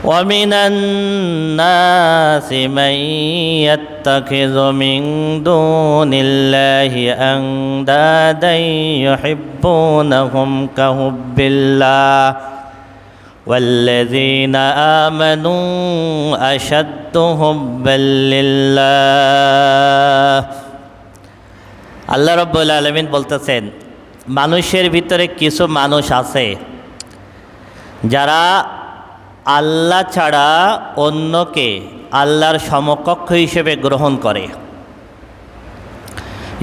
ومن الناس من يتخذ من دون الله أندادا يحبونهم كحب الله والذين آمنوا أشد حبا لله আল্লাহ রাব্বুল আলামিন বলতেছেন, মানুষের ভিতরে কিছু মানুষ আছে যারা আল্লাহ ছাড়া অন্যকে আল্লাহর সমকক্ষ হিসেবে গ্রহণ করে।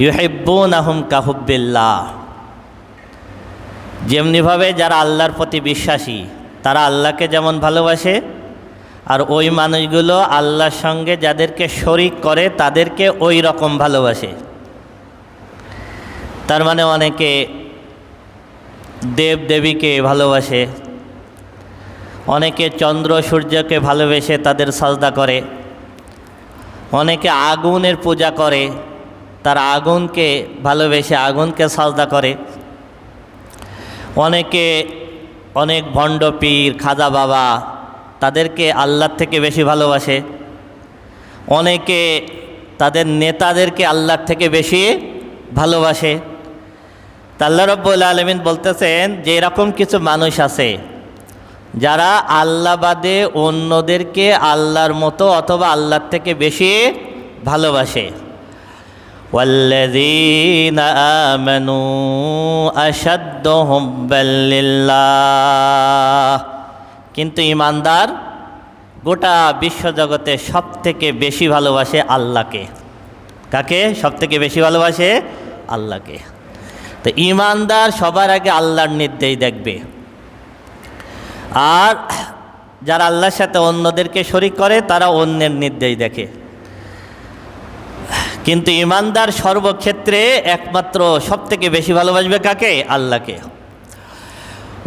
ইউহিব্বুনাহুম কাহুব্বিল্লাহ, যেমনিভাবে যারা আল্লাহর প্রতি বিশ্বাসী তারা আল্লাহকে যেমন ভালোবাসে, আর ওই মানুষগুলো আল্লাহর সঙ্গে যাদেরকে শরিক করে তাদেরকে ওই রকম ভালোবাসে। তার মানে অনেকে দেব দেবীকে ভালোবাসে, অনেকে চন্দ্র সূর্যকে ভালোবেসে তাদের সাজদা করে, অনেকে আগুনের পূজা করে, তার আগুনকে ভালোবেসে আগুনকে সাজদা করে, অনেকে অনেক ভণ্ড পীর খাজা বাবা তাদেরকে আল্লাহর থেকে বেশি ভালোবাসে, অনেকে তাদের নেতাদেরকে আল্লাহর থেকে বেশি ভালোবাসে। আল্লাহ রাব্বুল আলামিন বলতেছেন যে এরকম কিছু মানুষ আছে যারা আল্লাহ বাদে অন্যদেরকে আল্লাহর মতো অথবা আল্লাহর থেকে বেশি ভালোবাসে। ওয়াল্লাযীনা আমানু আশাদ্দু হুব্বাল লিল্লাহ, কিন্তু ঈমানদার গোটা বিশ্বজগতে সবথেকে বেশি ভালোবাসে আল্লাহকে। কাকে সবথেকে বেশি ভালোবাসে? আল্লাহকে। তো ঈমানদার সবার আগে আল্লাহর নির্দেশ দেখবে, আর যারা আল্লাহর সাথে অন্যদেরকে শরিক করে তারা অন্যের নির্দেশ দেখে। কিন্তু ঈমানদার সর্বক্ষেত্রে একমাত্র সবথেকে বেশি ভালোবাসবে কাকে? আল্লাহকে।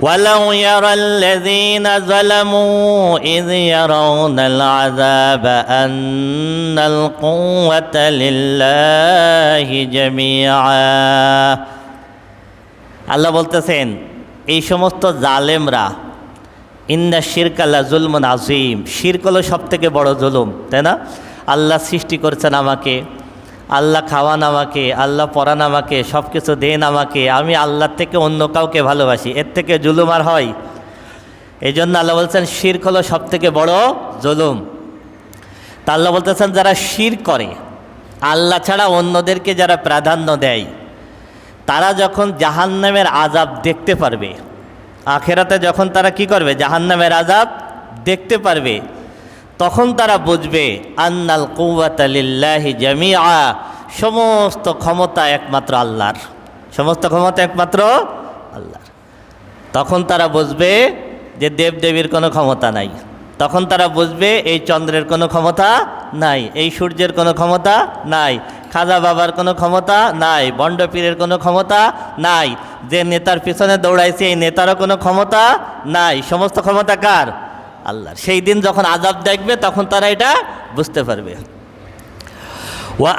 ওয়ালাউ ইয়ারাল্লাযীনা যালামু ইয ইয়ারাউনাল আযাবা আন্নাল কুওয়াতা লিল্লাহি জামিআ। আল্লাহ বলতেছেন এই সমস্ত জালেমরা, ইন্না শিরকা লা যুলমুন আযীম, শিরক হলো সবথেকে বড় জুলুম, তাই না? আল্লাহ সৃষ্টি করেছেন আমাকে, আল্লাহ খাওয়ান আমাকে, আল্লাহ পরান আমাকে, সব কিছু দেন আমাকে, আমি আল্লাহর থেকে অন্য কাউকে ভালোবাসি, এর থেকে জুলুম আর হয়? এই জন্য আল্লাহ বলছেন শিরক হলো সবথেকে বড় জুলুম। তা আল্লাহ বলতেছেন যারা শিরক করে, আল্লাহ ছাড়া অন্যদেরকে যারা প্রাধান্য দেয়, তারা যখন জাহান্নামের আযাব দেখতে পারবে, আখেরাতে যখন তারা কি করবে? জাহান্নামের আযাব দেখতে পারবে, তখন তারা বুঝবে আন্নাল কুওয়াতা লিল্লাহি জামিআ, সমস্ত ক্ষমতা একমাত্র আল্লাহর, সমস্ত ক্ষমতা একমাত্র আল্লাহর। তখন তারা বুঝবে যে দেবদেবীর কোনো ক্ষমতা নাই, তখন তারা বুঝবে এই চন্দ্রের কোনো ক্ষমতা নাই, এই সূর্যের কোনো ক্ষমতা নাই, খাজা বাবার কোনো ক্ষমতা নাই, বন্ড পীরের কোনো ক্ষমতা নাই, যে নেতার পিছনে দৌড়াইছে এই নেতারও কোনো ক্ষমতা নাই, সমস্ত ক্ষমতা কার? আল্লাহর। সেই দিন যখন আযাব দেখবে তখন তারা এটা বুঝতে পারবে। ওয়া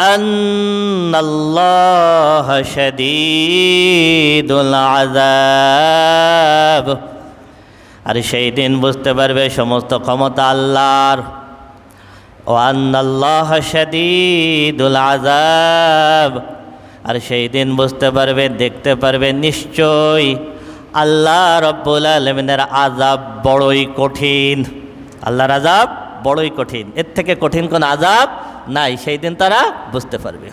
আন্নাল্লাহা শাদীদুল আযাব, আর সেই দিন বুঝতে পারবে সমস্ত ক্ষমতা আল্লাহর। ওয়া আন্নাল্লাহা শাদীদুল আযাব, আর সেই দিন বুঝতে পারবে, দেখতে পারবে নিশ্চয়ই আল্লাহ রাব্বুল আলামিনের আযাব বড়ই কঠিন। আল্লাহর আযাব বড়ই কঠিন, এর থেকে কঠিন কোন আযাব নাই, সেই দিন তারা বুঝতে পারবে।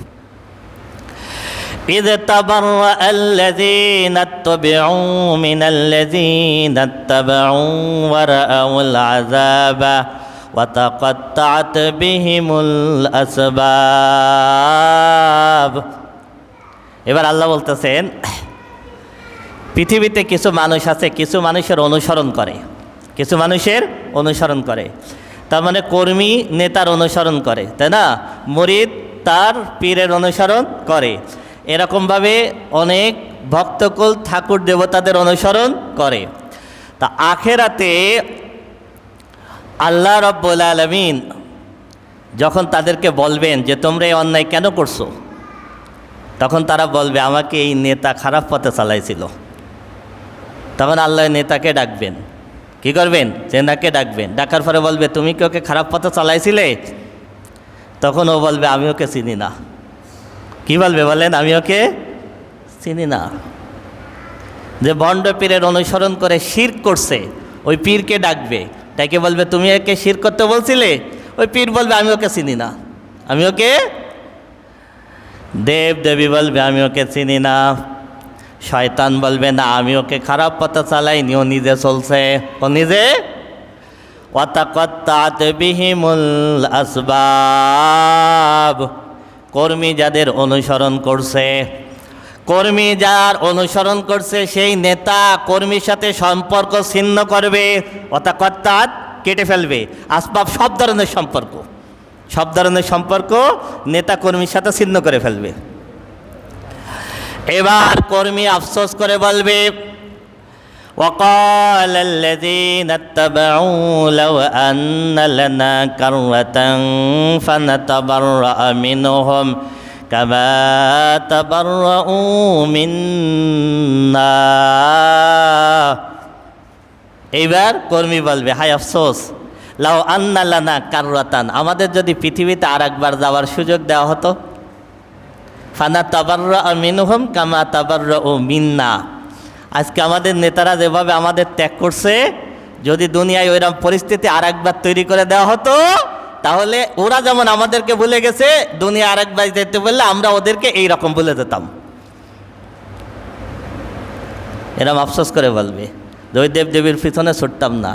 إذ تبرأ الذين اتبعوا من الذين اتبعوا ورأوا العذاب وتقطعت بهم الأسباب। এবার আল্লাহ বলতেছেন পৃথিবীতে কিছু মানুষ আছে, কিছু মানুষের অনুসরণ করে, কিছু মানুষের অনুসরণ করে, তার মানে কর্মী নেতার অনুসরণ করে, তাই না? মুরিদ তার পীরের অনুসরণ করে, এরকমভাবে অনেক ভক্তকুল ঠাকুর দেবতাদের অনুসরণ করে। তা আখেরাতে আল্লাহ রাব্বুল আলামিন যখন তাদেরকে বলবেন যে তোমরা এই অন্যায় কেন করছো, তখন তারা বলবে আমাকে এই নেতা খারাপ পথে চালাইছিল। তখন আল্লাহ নেতাকে ডাকবেন, কি করবেন? জেনাকে ডাকবেন, ডাকার পরে বলবে তুমি কি ওকে খারাপ পথে চালাইছিলে? তখন ও বলবে আমি ওকে চিনি না। কি বলবে বলেন? আমি ওকে চিনি না। যে বন্ড পীরের অনুসরণ করে শিরক করছে, ওই পীরকে ডাকবে, ডাকে বলবে তুমি একে শিরক করতে বলছিলে? ওই পীর বলবে আমি ওকে চিনি না, আমি ওকে। দেব দেবী বলবে আমি ওকে চিনি না। শয়তান বলবে না, আমি ওকে খারাপ পথে চালাইনি, ও নিজে চলছে, ও নিজে। ওয়াতাকাত্তাআত বিহিমুল আসবাব। কর্মী যাদের অনুসরণ করছে, কর্মী যার অনুসরণ করছে সেই নেতা কর্মীর সাথে সম্পর্ক ছিন্ন করবে। ওয়াতাকাত্তাআত কেটে ফেলবে, আসবাব সব ধরনের সম্পর্ক, সব ধরনের সম্পর্ক নেতা কর্মীর সাথে ছিন্ন করে ফেলবে। এবার কর্মী আফসোস করে বলবে وقال الذين اتبعوا لو أن لنا كرة فنتبرأ منهم كما تبرؤوا منا। এইবার কর্মী বলবে হায় আফসোস, লাউ আন্না লানা কাররাতান, আমাদের যদি পৃথিবীতে আরেকবার যাওয়ার সুযোগ দেওয়া হতো, ফানা তাবাররা মিনহুম কামা তাবাররাউ মিন্না। আজকে আমাদের নেতারা যেভাবে আমাদের ত্যাগ করছে, যদি দুনিয়ায় ওইরকম পরিস্থিতি আরেকবার তৈরি করে দেওয়া হতো, তাহলে ওরা যেমন আমাদেরকে ভুলে গেছে, দুনিয়া আরেকবার যেতে বললে আমরা ওদেরকে এই রকম ভুলে যেতাম। এরকম আফসোস করে বলবে যে ওই দেবদেবীর পিছনে ছুটতাম না,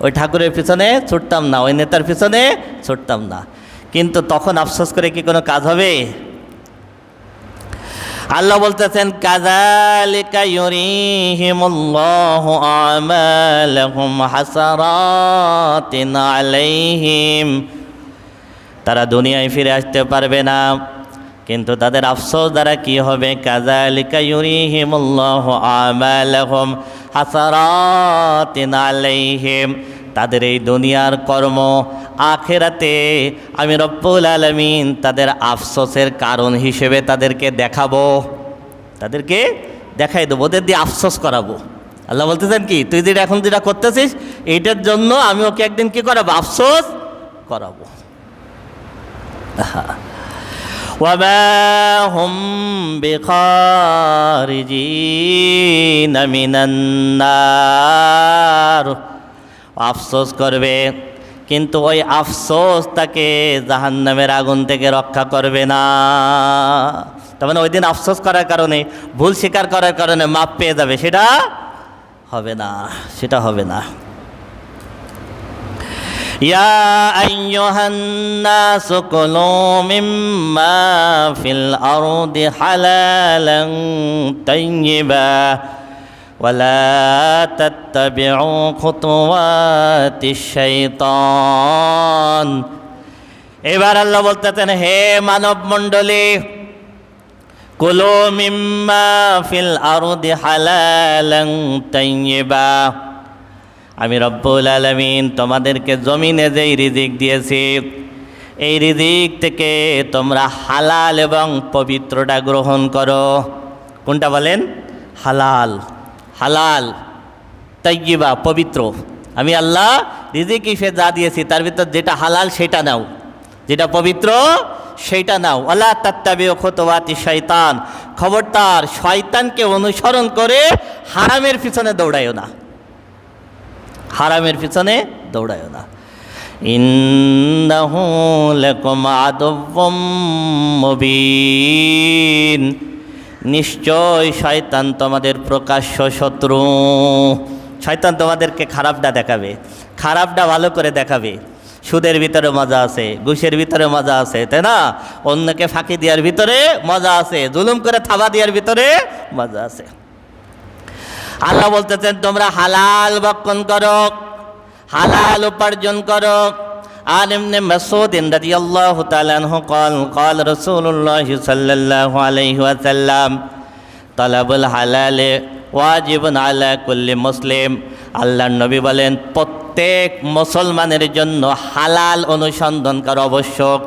ওই ঠাকুরের পিছনে ছুটতাম না, ওই নেতার পিছনে ছুটতাম না। কিন্তু তখন আফসোস করে কি কোনো কাজ হবে? আল্লাহ বলতেছেন কাযালিকা ইউরিহিমুল্লাহু আমালাহুম হাসারাতিন আলাইহিম। তারা দুনিয়ায় ফিরে আসতে পারবে না, কিন্তু তাদের আফসোস দ্বারা কি হবে? কাযালিকা ইউরিহিমুল্লাহু আমালাহুম হাসারাতিন আলাইহিম। তাদের এই দুনিয়ার কর্ম আখিরাতে আমি রব্বুল আলামিন তাদের আফসোসের কারণ হিসেবে তাদেরকে দেখাবো, তাদেরকে দেখাই দেবো, ওদের দিয়ে আফসোস করাবো। আল্লাহ বলতেছেন কি, তুই যেটা এখন যেটা করতেছিস এইটার জন্য আমি ওকে একদিন কি করাবো? আফসোস করাবো। ওয়ামা হুম বিখারিজিনা মিনান নার। আফসোস করবে, কিন্তু ওই আফসোস তাকে জাহান্নামের আগুন থেকে রক্ষা করবে না। তার মানে ওই দিন আফসোস করার কারণে, ভুল স্বীকার করার কারণে মাপ পেয়ে যাবে, সেটা হবে না, সেটা হবে না। ইয়া আইয়ুহান নাসু কুলু মিম্মা ফিল আরদি হালালান তাইয়্যিবা ওয়ালা তাত্তাবিউ খুতুওয়াতিশ শাইতান। এবার আল্লাহ বলতেছেন, হে মানব মণ্ডলী, কুলু মিম্মা ফিল আরদি হালালান তাইয়্যিবা। আমি রব্বুল আলামিন তোমাদেরকে জমিনে যেই রিজিক দিয়েছি, এই রিজিক থেকে তোমরা হালাল এবং পবিত্রটা গ্রহণ করো। কোনটা বলেন? হালাল, হালাল, তাইয়্যিবা, পবিত্র। আমি আল্লাহ রিজিক হিসেবে যা দিয়েছি তার ভিতর যেটা হালাল সেটা নাও, যেটা পবিত্র সেইটা নাও। ওয়ালা তাত্তাবিউ খুতুওয়াতিশ শাইতান, খবরদার শয়তানকে অনুসরণ করে হারামের পিছনে দৌড়ায়ও না, হারামের পিছনে দৌড়ায়ও না। ইন্নাহু লাকুম আদুউম মুবিন, নিশ্চয় শয়তান তোমাদের প্রকাশ্য শত্রু। শয়তান তোমাদেরকে খারাপটা দেখাবে, খারাপটা ভালো করে দেখাবে। সুদের ভিতরে মজা আছে, ঘুষের ভিতরে মজা আছে, তাই না? অন্যকে ফাঁকি দেওয়ার ভিতরে মজা আছে, জুলুম করে থাবা দেওয়ার ভিতরে মজা আছে। আল্লাহ বলতেছেন তোমরা হালাল ভক্ষণ করো, হালাল উপার্জন করো। আর ইবনে মাসউদ রাদিয়াল্লাহু তাআলা আনহু قال رسول الله صلى الله عليه وسلم طلب الحلال واجب على كل مسلم। আল্লাহর নবী বলেন প্রত্যেক মুসলমানের জন্য হালাল অনুসন্ধান করা আবশ্যক,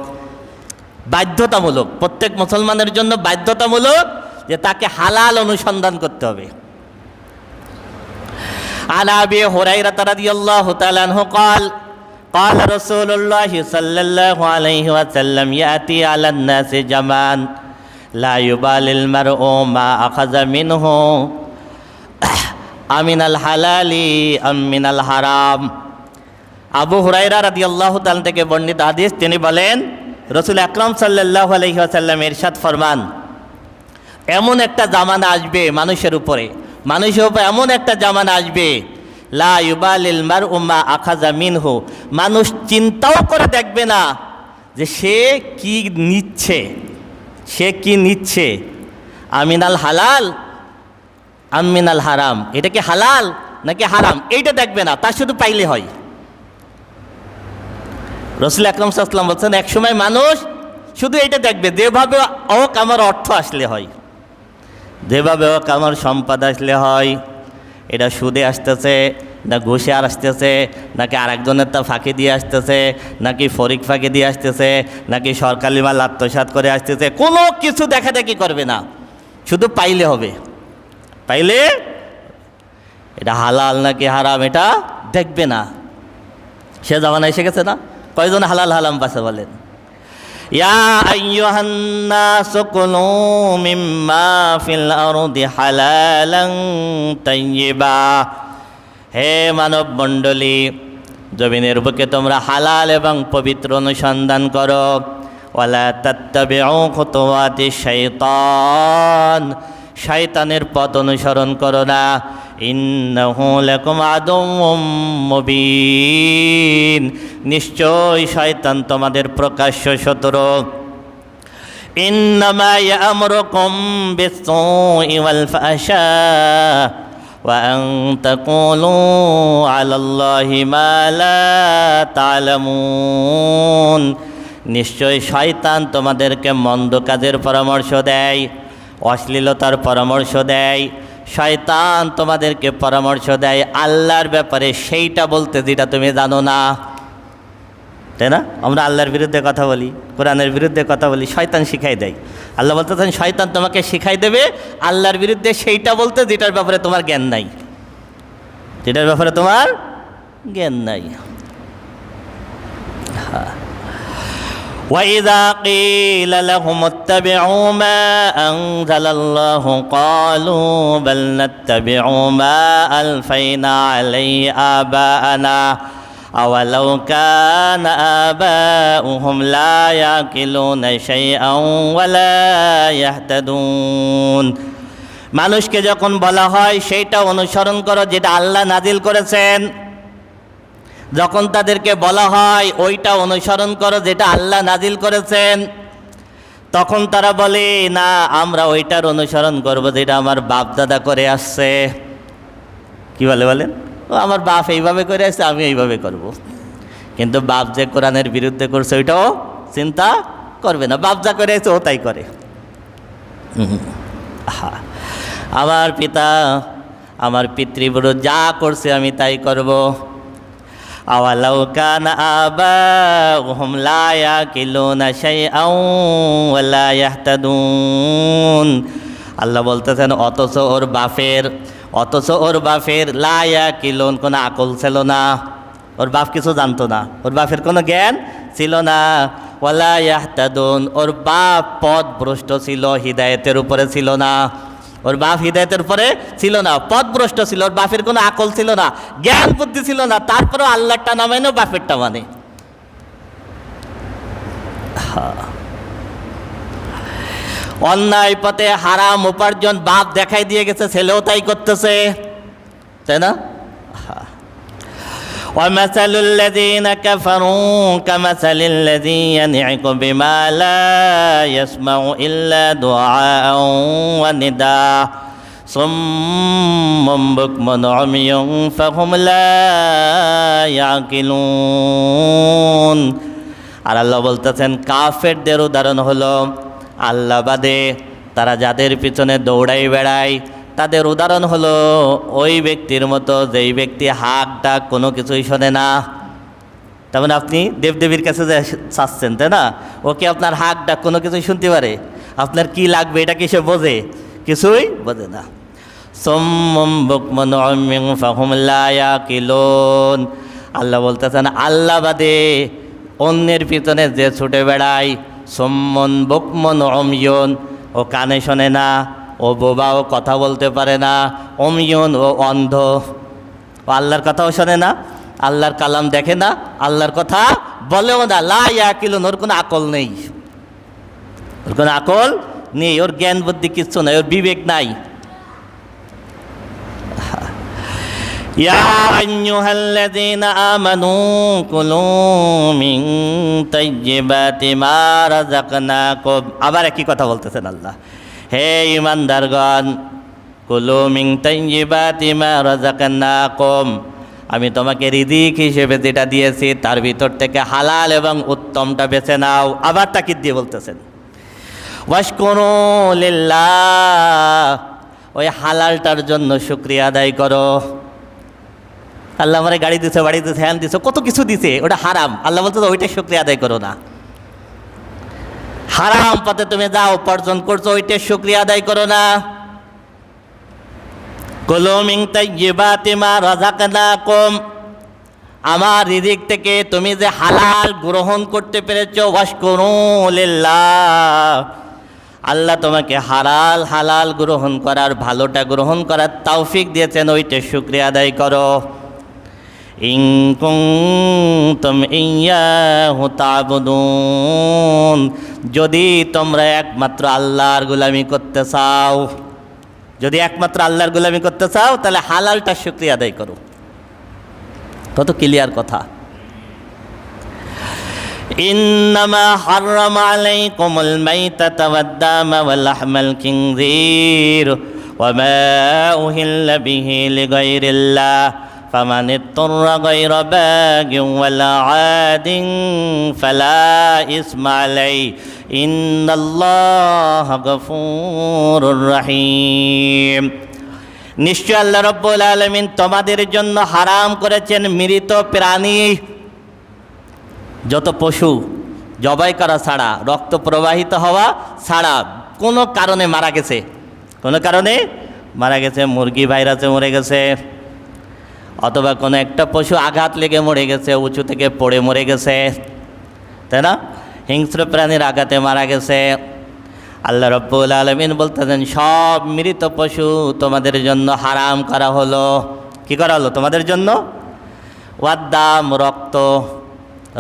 বাধ্যতামূলক। প্রত্যেক মুসলমানের জন্য বাধ্যতামূলক যে তাকে হালাল অনুসন্ধান করতে হবে। عن أبي هريرة رضي الله تعالى عنه قال قال رسول الله صلى الله عليه وسلم يأتي على الناس زمان لا يبالي المرء ما أخذ منه أمن الحلال أم من الحرام। আবু হুরায়রা রাদিয়াল্লাহু তাআলা থেকে বর্ণিত হাদিস, তিনি বলেন রাসূল আকরাম সাল্লাল্লাহু আলাইহি ওয়াসাল্লাম ইরশাদ ফরমান, এমন একটা জামানা আসবে মানুষের উপরে এমন একটা জামানা আসবে লা ইউবালিল মারউ মা আখাযা মিনহু, মানুষ চিন্তাও করে দেখবে না যে সে কি নিচ্ছে, আমিনাল হালাল আমিনাল হারাম, এটা কি হালাল নাকি হারাম এইটা দেখবে না, তা শুধু পাইলে হয়। রাসূল আকরাম সাল্লাল্লাহু আলাইহি ওয়াসাল্লাম বলছেন একসময় মানুষ শুধু এইটা দেখবে, যেভাবে হোক আমার অর্থ আসলে হয়, যেভাবে হোক আমার সম্পদ আসলে হয়, এটা সুদে আসতেছে না ঘুষে আর আসতেছে, নাকি আরেকজনের তা ফাঁকি দিয়ে আসতেছে, নাকি ফরিক ফাঁকি দিয়ে আসতেছে, নাকি সরকারি মাল আত্মসাৎ করে আসতেছে, কোনো কিছু দেখাদেখি করবে না, শুধু পাইলে হবে। পাইলে এটা হালাল নাকি হারাম এটা দেখবে না। সে জামানা এসে গেছে না? কয়জন হালাল হারাম বাসা বলেন? ইয়া আইয়ুহান নাসু কুলু মিম্মা ফিল আরদি হালালান তাইয়্যিবা, হে মানব মণ্ডলী, জমিনের বুকে তোমরা হালাল এবং পবিত্র অনুসন্ধান করো। ওয়ালা তাত্তাবিউ খুতুওয়াতিশ শাইতান, শয়তানের পথ অনুসরণ করো না। ইন্নাহু লাকুম আদুউম মুবিন, নিশ্চয় শয়তান তোমাদের প্রকাশ্য শত্রু। ইন্নামা ইয়া'মুরুকুম বিস-সুই ওয়াল ফাহশা ওয়া আন তাকুলু আলাল্লাহি মা লা তা'লামুন, নিশ্চয় শয়তান তোমাদেরকে মন্দ কাজের পরামর্শ দেয়, অশ্লীলতার পরামর্শ দেয়। শয়তান তোমাদেরকে পরামর্শ দেয় আল্লাহর ব্যাপারে সেইটা বলতে যেটা তুমি জানো না, তাই না? আমরা আল্লাহর বিরুদ্ধে কথা বলি, কোরআনের বিরুদ্ধে কথা বলি, শয়তান শিখাই দেয়। আল্লাহ বলতেছেন শয়তান তোমাকে শিখাই দেবে আল্লাহর বিরুদ্ধে সেইটা বলতে যেটার ব্যাপারে তোমার জ্ঞান নাই, যেটার ব্যাপারে তোমার জ্ঞান নাই। হ্যাঁ, وَإِذَا قِيلَ لَهُمُ اتَّبِعُوا مَا أَنزَلَ اللَّهُ قَالُوا بَلْ نَتَّبِعُ مَا أَلْفَيْنَا عَلَيْهِ آبَاءَنَا أَوَلَوْ كَانَ آبَاؤُهُمْ لَا يَعْقِلُونَ شَيْئًا وَلَا يَهْتَدُونَ, মানুষকে যখন বলা হয় সেইটা অনুসরণ করো যেটা আল্লাহ নাজিল করেছেন, যখন তাদেরকে বলা হয় ওইটা অনুসরণ করো যেটা আল্লাহ নাজিল করেছেন, তখন তারা বলে না আমরা ওইটার অনুসরণ করব যেটা আমার বাপ দাদা করে আসছে। কি বলে বলেন? ও আমার বাপ এইভাবে করে আসছে, আমি এইভাবে করব। কিন্তু বাপ যে কোরআনের বিরুদ্ধে করছে ওইটাও চিন্তা করবে না, বাপ যা করে আসছে ও তাই করে। আমার পিতা আমার পিতৃপুরুষ যা করছে আমি তাই করব। আওয়ালাউ কানা আবাউহুম লা ইয়াকিলুনা শাইআন ওয়া লা ইয়াহতাদুন, আল্লাহ বলতেছেন অথচ ওর বাপের লা ইয়াকিলুন, কোনো আকল ছিল না, ওর বাপ কিছু জানতো না, ওর বাপের কোনো জ্ঞান ছিল না। ওয়া লা ইয়াহতাদুন, ওর বাপ পথভ্রষ্ট ছিল, হিদায়াতের উপরে ছিল না। ওর বাপ হিদায়াতের উপরে ছিল না, পথভ্রষ্ট ছিল, ওর বাপের কোনো আকল ছিল না, জ্ঞান বুদ্ধি ছিল না, তারপরেও আল্লাহরটা না মানে বাপেরটা মানে। অন্যায় পথে হারাম উপার্জন বাপ দেখাই দিয়ে গেছে, ছেলেও তাই করতেছে, তাই না? وَمَثَلُ الَّذِينَ كَفَرُوا كَمَثَلِ الَّذِي يَنْعِقُ بِمَا لَا يَسْمَعُ إِلَّا دُعَاءً وَنِدَاءً صُمٌّ بُكْمٌ عُمْيٌ فَهُمْ لَا يَعْقِلُونَ। আর আল্লাহ বলতেছেন কাফেরদের উদাহরণ হলো আল্লাহ বাদে তারা যাদের পিছনে দৌড়াই বেড়ায়, তাদের উদাহরণ হলো ওই ব্যক্তির মতো যেই ব্যক্তি হাক ডাক কোনো কিছুই শোনে না। তার মানে আপনি দেবদেবীর কাছে যে চাচ্ছেন, তাই না? ওকে আপনার হাক ডাক কোনো কিছুই শুনতে পারে? আপনার কি লাগবে এটা কি সে বোঝে? কিছুই বোঝে না। সুম্মুম বুকমুন উমিয়ুন ফাহুম লা ইয়াকিলুন। আল্লাহ বলতেছেন আল্লাহ বাদে অন্যের পিছনে যে ছুটে বেড়ায়, সুম্মুন বুকমুন উমিয়ুন, ও কানে শোনে না, ও বোবা, ও কথা বলতে পারে না, উমিয়ুন, ও অন্ধ, ও আল্লাহর কথাও শোনে না, আল্লাহর কালাম দেখে না, আল্লাহর কথা বলেও না, লা ইয়াকিলুন, ওর কোনো আকল নেই, ওর কোনো আকল নেই, ওর জ্ঞান বুদ্ধি কিচ্ছু নাই, ওর বিবেক নাই। ইয়া আইয়ুহাল্লাযীনা আমানু কুলু মিন তাইয়্যিবাতি মা রাযাকনাকুম। আবার একই কথা বলতেছেন আল্লাহ, হে ঈমানদারগণ, কুলু মিন তাইয়্যিবাতি মা রাযাকনাকুম, আমি তোমাকে রিজিক হিসেবে যেটা দিয়েছি তার ভিতর থেকে হালাল এবং উত্তমটা বেছে নাও। আবার তাকিদ দিয়ে বলতেছেন ওয়াশকুরু লিল্লাহ, ওই হালালটার জন্য শুকরিয়া আদায় করো। আল্লাহ আমার গাড়ি দিছে, বাড়ি দিছে, হ্যান দিছে, কত কিছু দিছে, ওটা হারাম। আল্লাহ বলতে ওইটা শুকরিয়া আদায় করো না। হারাম পথে তুমি যাও, উপার্জন করছো, ওইটা শুকরিয়া আদায় করো না। কুলু মিন তাইয়্যিবাতি মা রাযাকনাকুম, আমার রিজিক থেকে তুমি যে হালাল গ্রহণ করতে পেরেছো, ওয়াশকুরু লিল্লাহ, আল্লাহ তোমাকে হালাল গ্রহণ করার, ভালোটা গ্রহণ করার তৌফিক দিয়েছেন, ওইটা শুকরিয়া আদায় করো। ইন কুনতুম ইয়্যাহু তা'বুদুন, যদি তোমরা একমাত্র আল্লাহর গোলামি করতে চাও, যদি একমাত্র আল্লাহর গোলামি করতে চাও, তাহলে হালালটা শুকরিয়া আদায় করো। কত ক্লিয়ার কথা। ইন্নামা হাররামা আলাইকুমুল মাইতাতা ওয়াদ-দামা ওয়া লাহমাল খিনজির ওয়া মা উহিল্লা বিহি লিগাইরিল্লাহ ফামান ইত্তারা গায়রা বাগিন ওয়ালা আদিন ফালা ইসমা আলাইহি ইন্নাল্লাহা গফুরুর রহিম। নিশ্চয় আল্লাহ রাব্বুল আলামিন তোমাদের জন্য হারাম করেছেন মৃত প্রাণী, যত পশু জবাই করা ছাড়া, রক্ত প্রবাহিত হওয়া ছাড়া, কোনো কারণে মারা গেছে, কোনো কারণে মারা গেছে, মুরগি ভাইরাসে মরে গেছে, অথবা কোনো একটা পশু আঘাত লেগে মরে গেছে, উঁচু থেকে পড়ে মরে গেছে, তাই না, হিংস্র প্রাণীর আঘাতে মারা গেছে। আল্লাহ রাব্বুল আলামিন বলতেছেন সব মৃত পশু তোমাদের জন্য হারাম করা হলো। কি করা হলো তোমাদের জন্য? ওয়াদ্দাম, রক্ত,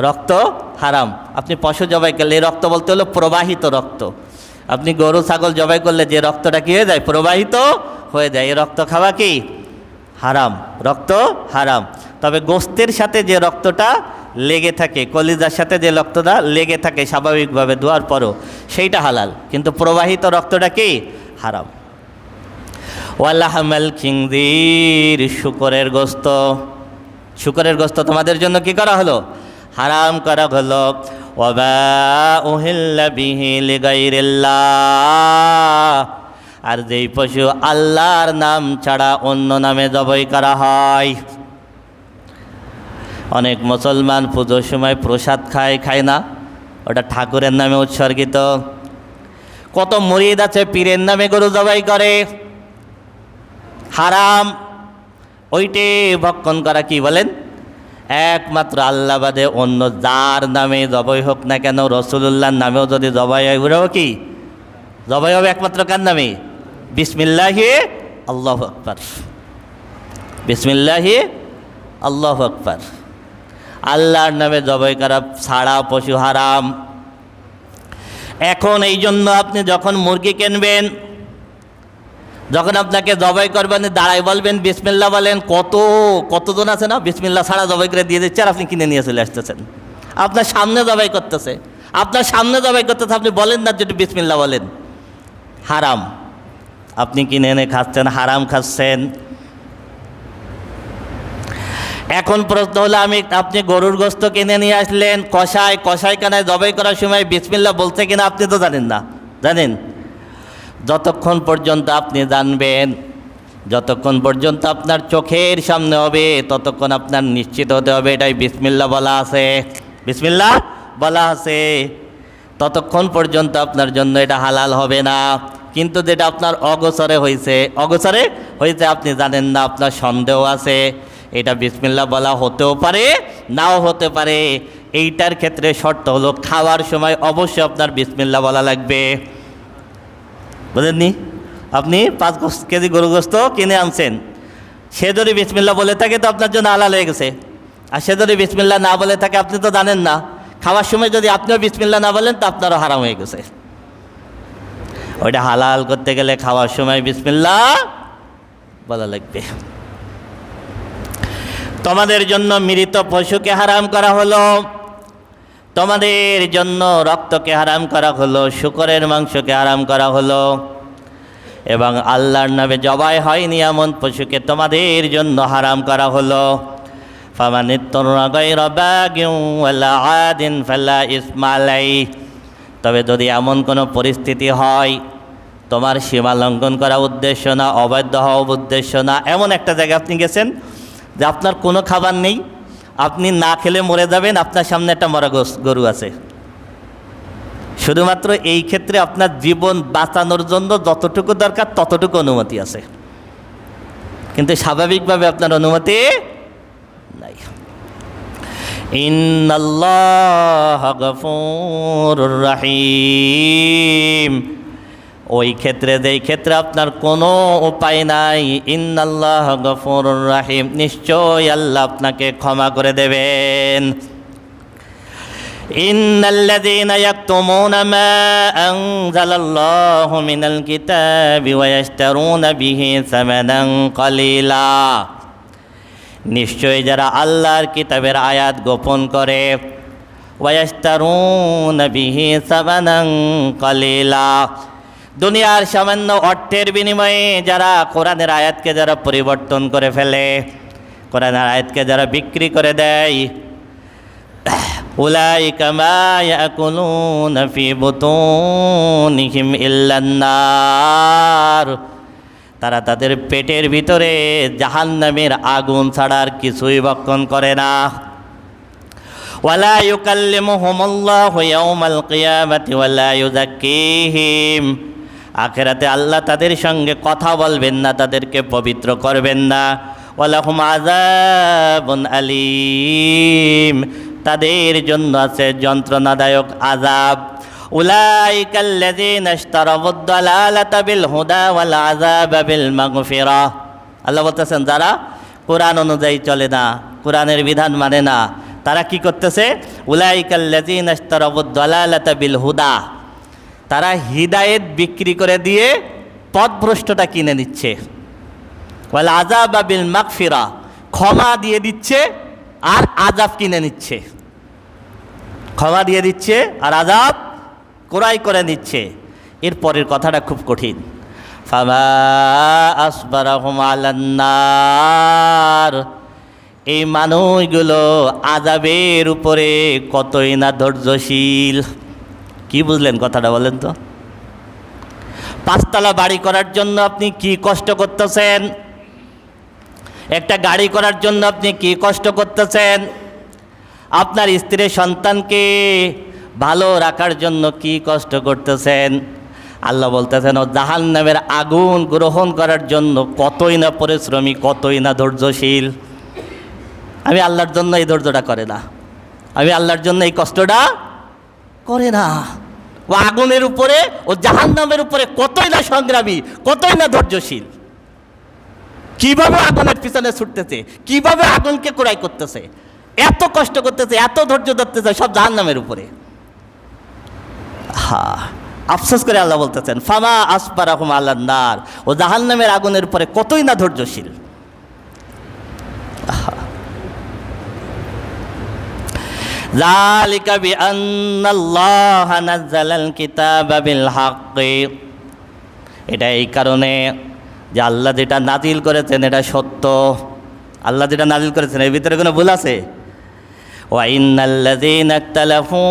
রক্ত হারাম। আপনি পশু জবাই করলে, এই রক্ত বলতে হলো প্রবাহিত রক্ত। আপনি গরু ছাগল জবাই করলে যে রক্তটা কী হয়ে যায়, প্রবাহিত হয়ে যায়, এই রক্ত খাওয়া কি হারাম, রক্ত হারাম। তবে গোস্তের সাথে যে রক্তটা লেগে থাকে, কলিজার সাথে যে রক্তটা লেগে থাকে স্বাভাবিকভাবে ধোয়ার পরও, সেইটা হালাল, কিন্তু প্রবাহিত রক্তটা কি হারাম। ওয়ালাহমাল খিনজির, শুকরের গোস্ত, শুকরের গোস্ত তোমাদের জন্য কি করা হলো, হারাম করা হলো। ওয়াবা উহিল্লা বিহি লিগাইরিল্লাহ, আর যেই পশু আল্লাহর নাম ছাড়া অন্য নামে জবাই করা হয়। অনেক মুসলমান পুজোর সময় প্রসাদ খায় না, ওটা ঠাকুরের নামে উৎসর্গিত। কত মুরিদ আছে পীরের নামে গরু জবাই করে, হারাম। ওইটে ভক্ষণ করা কি বলেন, একমাত্র আল্লাহ বাদে অন্য যার নামে জবাই হোক না কেন, রসুলুল্লাহর নামেও যদি জবাই হয়, ওরাও কি জবাই হবে একমাত্র কার নামে, বিসমিল্লাহি আল্লাহু আকবার, বিসমিল্লাহি আল্লাহু আকবার। আল্লাহর নামে জবাই করা ছাড়া পশু হারাম। এখন এই জন্য আপনি যখন মুরগি কিনবেন, যখন আপনাকে জবাই করবেন, দাঁড়াই বলবেন বিসমিল্লাহ বলেন। কতজন আছে না বিসমিল্লাহ ছাড়া জবাই করে দিয়ে দিচ্ছে, আর আপনি কিনে নিয়ে চলে আসতেছেন। আপনার সামনে জবাই করতেছে, আপনার সামনে জবাই করতেছে, আপনি বলেন না যেটা বিসমিল্লাহ বলেন, হারাম। আপনি কিনে এনে খাচ্ছেন, হারাম খাচ্ছেন। এখন প্রশ্ন হলো, আপনি গরুর গোস্ত কিনে নিয়ে আসলেন, কষাইখানায় জবাই করার সময় বিসমিল্লাহ বলছে কিনা আপনি তো জানেন না, জানেন? যতক্ষণ পর্যন্ত আপনি জানবেন, যতক্ষণ পর্যন্ত আপনার চোখের সামনে হবে, ততক্ষণ আপনার নিশ্চিত হতে হবে এটাই বিসমিল্লাহ বলা আছে, বিসমিল্লাহ বলা আছে। ততক্ষণ পর্যন্ত আপনার জন্য এটা হালাল হবে না। কিন্তু যেটা আপনার অগোচরে হয়েছে আপনি জানেন না, আপনার সন্দেহ আছে, এটা বিসমিল্লাহ বলা হতেও পারে নাও হতে পারে। এইটার ক্ষেত্রে শর্ত হলো খাওয়ার সময় অবশ্যই আপনার বিসমিল্লাহ বলা লাগবে। বুঝলেননি? আপনি 5 কেজি গরু গোস্ত কিনে আনছেন, সে যদি বিসমিল্লাহ বলে থাকে তো আপনার জন্য হালাল হয়ে গেছে। আর সে যদি বিসমিল্লাহ না বলে থাকে আপনি তো জানেন না, খাওয়ার সময় যদি আপনিও বিসমিল্লাহ না বলেন তো আপনারও হারাম হয়ে গেছে। ওইটা হালাল করতে গেলে খাওয়ার সময় বিসমিল্লাহ বলা লাগবে। তোমাদের জন্য মৃত পশুকে হারাম করা হলো, তোমাদের জন্য রক্তকে হারাম করা হলো, শূকরের মাংসকে হারাম করা হলো, এবং আল্লাহর নামে জবাই হয়নি এমন পশুকে তোমাদের জন্য হারাম করা হলো। ফামান ইত্তারা গায়রা বাগিন ওয়ালা আদিন ফালা ইসমা আলাইহি। তবে যদি এমন কোনো পরিস্থিতি হয় তোমার সীমা লঙ্ঘন করা উদ্দেশ্য না, অবাধ্য হওয়া উদ্দেশ্য না, এমন একটা জায়গায় আপনি গেছেন যে আপনার কোনো খাবার নেই, আপনি না খেলে মরে যাবেন, আপনার সামনে একটা মরা গরু আছে, শুধুমাত্র এই ক্ষেত্রে আপনার জীবন বাঁচানোর জন্য যতটুকু দরকার ততটুকু অনুমতি আছে, কিন্তু স্বাভাবিকভাবে আপনার অনুমতি নাই। ইন্নাল্লাহা গফুরুর রহিম। ওই ক্ষেত্রে যেই ক্ষেত্রে আপনার কোনো উপায় নাই, ইন্নাল্লাহা গফুরুর রহিম, নিশ্চয় আল্লাহ আপনাকে ক্ষমা করে দেবেন। ইন্নাল্লাযীনা ইয়াকতুমুনা মা আনজালাল্লাহু মিনাল কিতাবি ওয়া ইয়াশতারুনা বিহি সামানান কালীলা। নিশ্চয় যারা আল্লাহর কিতাবের আয়াত গোপন করে, ওয়া ইয়াশতারুনা বিহি সামানান কালীলা, দুনিয়ার সামান্য অর্থের বিনিময়ে যারা কোরআনের আয়াতকে যারা পরিবর্তন করে ফেলে, কোরআনের আয়াতকে যারা বিক্রি করে দেয়, উলাইকা মা ইয়াকুলুনা ফি বুতুনিহিম ইল্লান নার, তারা তাদের পেটের ভিতরে জাহান্নামের আগুন ছাড়া আর কিছুই ভক্ষণ করে না। ওয়ালা ইউকাল্লিমুহুমুল্লাহু ইয়াওমাল কিয়ামাতি ওয়ালা ইউযাক্কিহিম, আখিরাতে আল্লাহ তাদের সঙ্গে কথা বলবেন না, তাদেরকে পবিত্র করবেন না। ওয়ালাহুম আযাবুন আলীম, তাদের জন্য আছে যন্ত্রণাদায়ক আযাব। উলাইকাল্লাযীনা ইশতারাবুদ দালালাতা বিল হুদা ওয়াল আযাবা বিল মাগফিরাহ। আল্লাহ বলতেছেন যারা কোরআন অনুযায়ী চলে না, কোরআনের বিধান মানে না, তারা কি করতেছে? উলাইকাল্লাযীনা ইশতারাবুদ দালালাতা বিল হুদা, তারা হিদায়েত বিক্রি করে দিয়ে পথভ্রষ্টতা কিনে নিচ্ছে। ওয়াল আযাবা বিল মাগফিরাহ, ক্ষমা দিয়ে দিচ্ছে আর আযাব কিনে নিচ্ছে। ক্ষমা দিয়ে দিচ্ছে আর আযাব ক্রয় করে নিচ্ছে। এর পরের কথাটা খুব কঠিন। ফামা আসবারাহুম আলান নার, এই মানুষগুলো আযাবের উপরে কতই না ধৈর্যশীল। কি বুঝলেন কথাটা বলেন তো? 5 তলা বাড়ি করার জন্য আপনি কি কষ্ট করতেছেন, একটা গাড়ি করার জন্য আপনি কি কষ্ট করতেছেন, আপনার স্ত্রী সন্তানকে ভালো রাখার জন্য কি কষ্ট করতেছেন। আল্লাহ বলতেছেন ও জাহান্নামের আগুন গ্রহণ করার জন্য কতই না পরিশ্রমী, কতই না ধৈর্যশীল। আমি আল্লাহর জন্য এই ধৈর্যটা করে না, আমি আল্লাহর জন্য এই কষ্টটা করে না। ও আগুনের উপরে, ও জাহান্নামের উপরে কতই না সংগ্রামী, কতই না ধৈর্যশীল। কিভাবে আগুনের পিছনে ছুটতেছে, কিভাবে আগুনকে ক্রয় করতেছে, এত কষ্ট করতেছে, এত ধৈর্য ধরতেছে, সব জাহান্নামের উপরে। আফসোস করে আল্লাহ বলতেছেন ফামা আসবারাহুম আলান নার, ও জাহান্নামের আগুনের উপরে কতই না ধৈর্যশীল। যালিকা বিআন্নাল্লাহা নাযালাল কিতাবা বিল হাক্কি, এটা এই কারণে যে আল্লাহ যেটা নাজিল করেছেন এটা সত্য। আল্লাহ যেটা নাজিল করেছেন এর ভিতরে কোনো ভুল আছে? ওয়া ইন্নাল্লাযীনা ইখতালাফু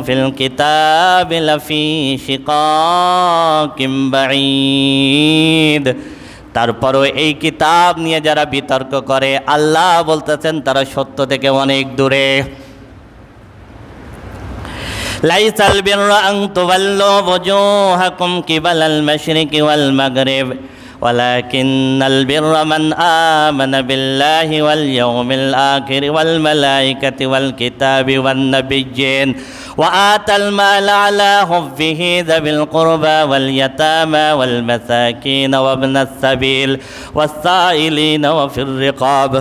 ফিল কিতাবি লাফি শিকাকিম বাঈদ, তারপরও এই কিতাব নিয়ে যারা বিতর্ক করে আল্লাহ বলতেছেন তারা সত্য থেকে অনেক দূরে। লাইসাল বিররা আন তুওয়াল্লু ওয়াজুহাকুম কিবালাল মাশরিকি ওয়াল মাগরিব ওয়ালাকিন্নাল বিররা মান আমানা বিল্লাহি ওয়াল ইয়াউমিল আখির ওয়াল মালাইকাতি ওয়াল কিতাবি ওয়ান নাবিয়্যিন ওয়া আতাল মালা আলা হুব্বিহি যাবিল কুরবা ওয়াল ইয়াতামা ওয়াল মাসাকিন ওয়া ইবনাস সাবিল ওয়াস সাইলিনা ওয়া ফির রিকাব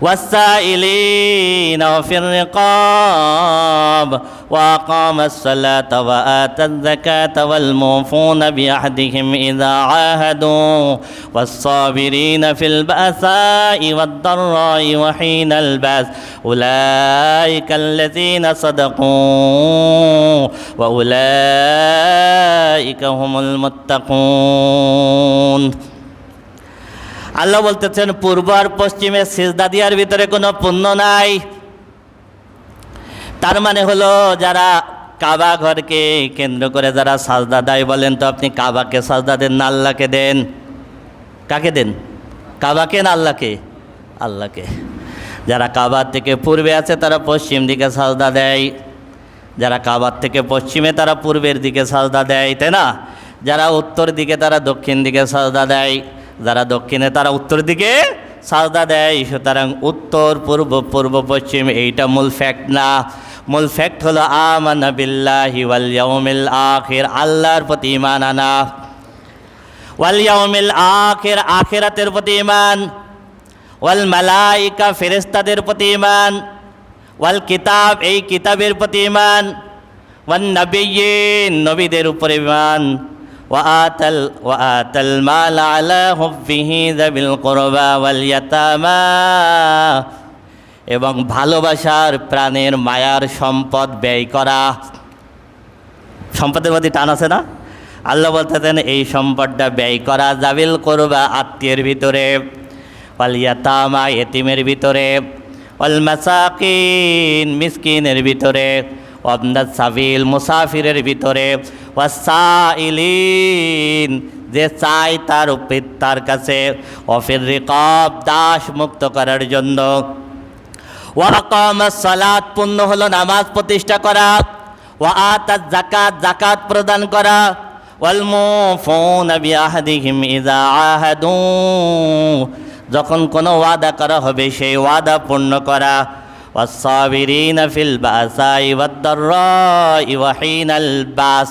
والسائلين وفي الرقاب وأقام الصلاة وآتى الزكاة والموفون بعهدهم إذا عاهدوا والصابرين في البأساء والضراء وحين البأس أولئك الذين صدقوا وأولئك هم المتقون আল্লাহ বলতেছেন পূর্ব আর পশ্চিমে সিজদা দেওয়ার ভিতরে কোনো পুণ্য নাই। তার মানে হলো যারা কাবা ঘরকে কেন্দ্র করে যারা সাজদা দেয়, বলেন তো আপনি কাবাকে সাজদা দেন না আল্লাহকে দেন? কাকে দেন? কাবাকে না আল্লাহকে? আল্লাহকে। যারা কাবার থেকে পূর্বে আছে তারা পশ্চিম দিকে সাজদা দেয়, যারা কাবার থেকে পশ্চিমে তারা পূর্বের দিকে সাজদা দেয়, তাই না? যারা উত্তর দিকে তারা দক্ষিণ দিকে সাজদা দেয়, যারা দক্ষিণে তারা উত্তর দিকে সাজদা দেয়। সুতরাং উত্তর পূর্ব পূর্ব পশ্চিম এইটা মূল ফ্যাক্ট না। মূল ফ্যাক্ট হলো আমানা বিল্লাহি ওয়াল ইয়াউমিল আখির, আল্লাহর প্রতি ঈমান আনা, ওয়াল ইয়াউমিল আখির আখিরাতের প্রতি ঈমান, ওয়াল মালাইকা ফেরেশতাদের প্রতি ঈমান, ওয়াল কিতাব এই কিতাবের প্রতি ঈমান, ওয়ান নাবিয়্যিন নবীদের উপরে ঈমান, ওয়াআতাল মাল আলা হুব্বিহি যাবিল কুরবা ওয়াল ইয়াতামা এবং ভালোবাসার প্রাণের মায়ার সম্পদ ব্যয় করা। সম্পদের প্রতি টান আছে না? আল্লাহ বলতেছেন এই সম্পদটা ব্যয় করা যাবিল কুরবা আত্মীয়ের ভিতরে, ওয়াল ইয়াতামা এতিমের ভিতরে, ওয়াল মাসাকিন মিসকিনের ভিতরে, ওয়াবনাস সাবিল মুসাফিরের ভিতরে, ওয়াসাইলিন যে চাই তার কাছে, ওয়াফির রিকাব দাস মুক্ত করার জন্য, ওয়া আকামাস সালাত পূর্ণ হলো নামাজ প্রতিষ্ঠা করা, ওয়া আতাজ যাকাত যাকাত প্রদান করা, ওয়াল মুফুনা বিআহদিহিম ইযা আহাদু যখন কোনো ওয়াদা করা হবে সেই ওয়াদা পূর্ণ করা, ওয়াস-সাবিরিনা ফিল বাসাই ওয়াদ-দাররাই ওয়া হিনাল বাস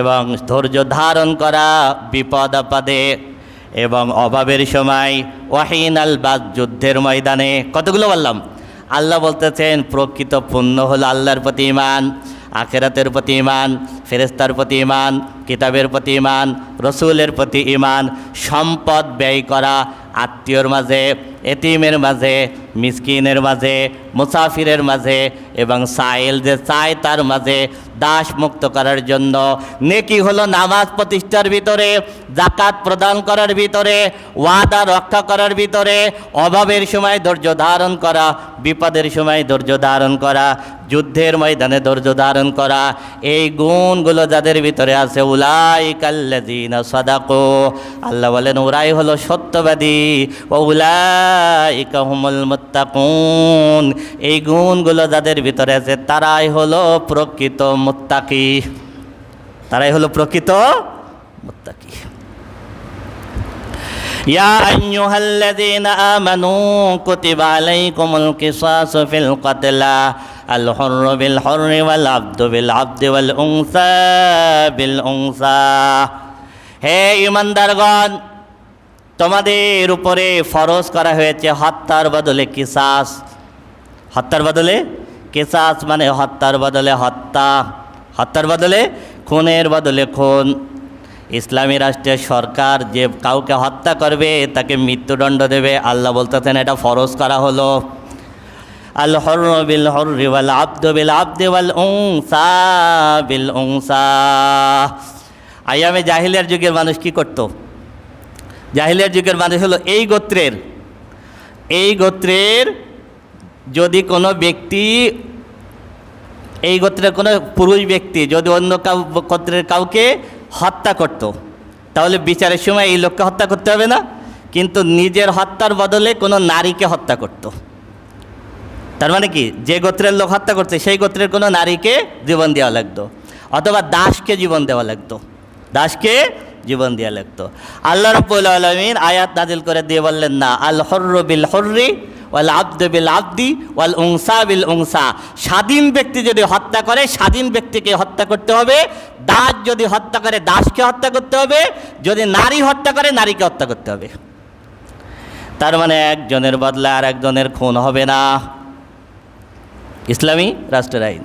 এবং ধৈর্য ধারণ করা বিপদ আপদে এবং অভাবের সময়, ওয়া হিনাল বাস যুদ্ধের ময়দানে। কতগুলো বললাম? আল্লাহ বলতেছেন প্রকৃত পুণ্য হলো আল্লাহর প্রতি ঈমান, আখিরাতের প্রতি ঈমান, ফেরেশতার প্রতি ঈমান, কিতাবের প্রতি ঈমান, রসুলের প্রতি ঈমান, সম্পদ ব্যয় করা আত্মীয়র মাঝে, এতিমের মাঝে, মিসকিনের মাঝে, মুসাফিরের মাঝে এবং সাইল যে চায় তার মাঝে দাস মুক্ত করার জন্য। নেকি হলো নামাজ প্রতিষ্ঠার ভিতরে, যাকাত প্রদান করার ভিতরে, ওয়াদা রক্ষা করার ভিতরে, অভাবের সময় ধৈর্য ধারণ করা, বিপদের সময় ধৈর্য ধারণ করা, যুদ্ধের ময়দানে ধৈর্য ধারণ করা। এই গুণগুলো যাদের ভিতরে আছে উলাইকাল্লাযীনা সাদাকু, আল্লাহ বলেন ওরাই হলো সত্যবাদী, ওয়া উলাইকা হুমুল মুত্তাকুন এই গুণগুলো যাদের ভিতরে আছে তারাই হলো প্রকৃত মুত্তাকি, তারাই হলো প্রকৃত মুত্তাকি। ইয়া আইয়ুহাল্লাযীনা আমানু কুতিবা আলাইকুমুল কিসাসু ফিল কতলা আল হুররু বিল হুররি ওয়াল আবদু বিল আবদি ওয়াল উনসা বিল উনসা। হে ঈমানদারগণ, তোমাদের উপরে ফরজ করা হয়েছে হত্যার বদলে কিসাস। হত্যার বদলে কিসাস মানে হত্যার বদলে হত্যা, হত্যার বদলে খুনের বদলে খুন। ইসলামী রাষ্ট্রের সরকার যে কাউকে হত্যা করবে তাকে মৃত্যুদণ্ড দেবে। আল্লাহ বলতেছেন এটা ফরজ করা হলো। আল হুররু বিল হুররি ওয়াল আবদু বিল আবদি ওয়াল উনসা বিল উনসা। আইয়ামে জাহিলিয়ার যুগের মানুষ কি করত? জাহিলিয়ার যুগের মানুষ হলো এই গোত্রের যদি কোনো ব্যক্তি, এই গোত্রের কোনো পুরুষ ব্যক্তি যদি অন্য গোত্রের কাউকে হত্যা করত, তাহলে বিচারের সময় এই লোককে হত্যা করতে হবে না, কিন্তু নিজের হত্যার বদলে কোনো নারীকে হত্যা করত। তার মানে কি, যে গোত্রের লোক হত্যা করছে সেই গোত্রের কোনো নারীকে জীবন দেওয়া লাগতো, অথবা দাসকে জীবন দেওয়া লাগতো, দাসকে জীবন দেওয়া লাগতো। আল্লাহ রাব্বুল আলামিন আয়াত নাজিল করে দিয়ে বললেন না, আল হর্র বিল হর্রি ওয়াল আব্দু বিল আব্দি ওয়াল উনসা বিল উনসা। স্বাধীন ব্যক্তি যদি হত্যা করে স্বাধীন ব্যক্তিকে হত্যা করতে হবে, দাস যদি হত্যা করে দাসকে হত্যা করতে হবে, যদি নারী হত্যা করে নারীকে হত্যা করতে হবে। তার মানে একজনের বদলে আর একজনের খুন হবে না, ইসলামী রাষ্ট্রের আইন।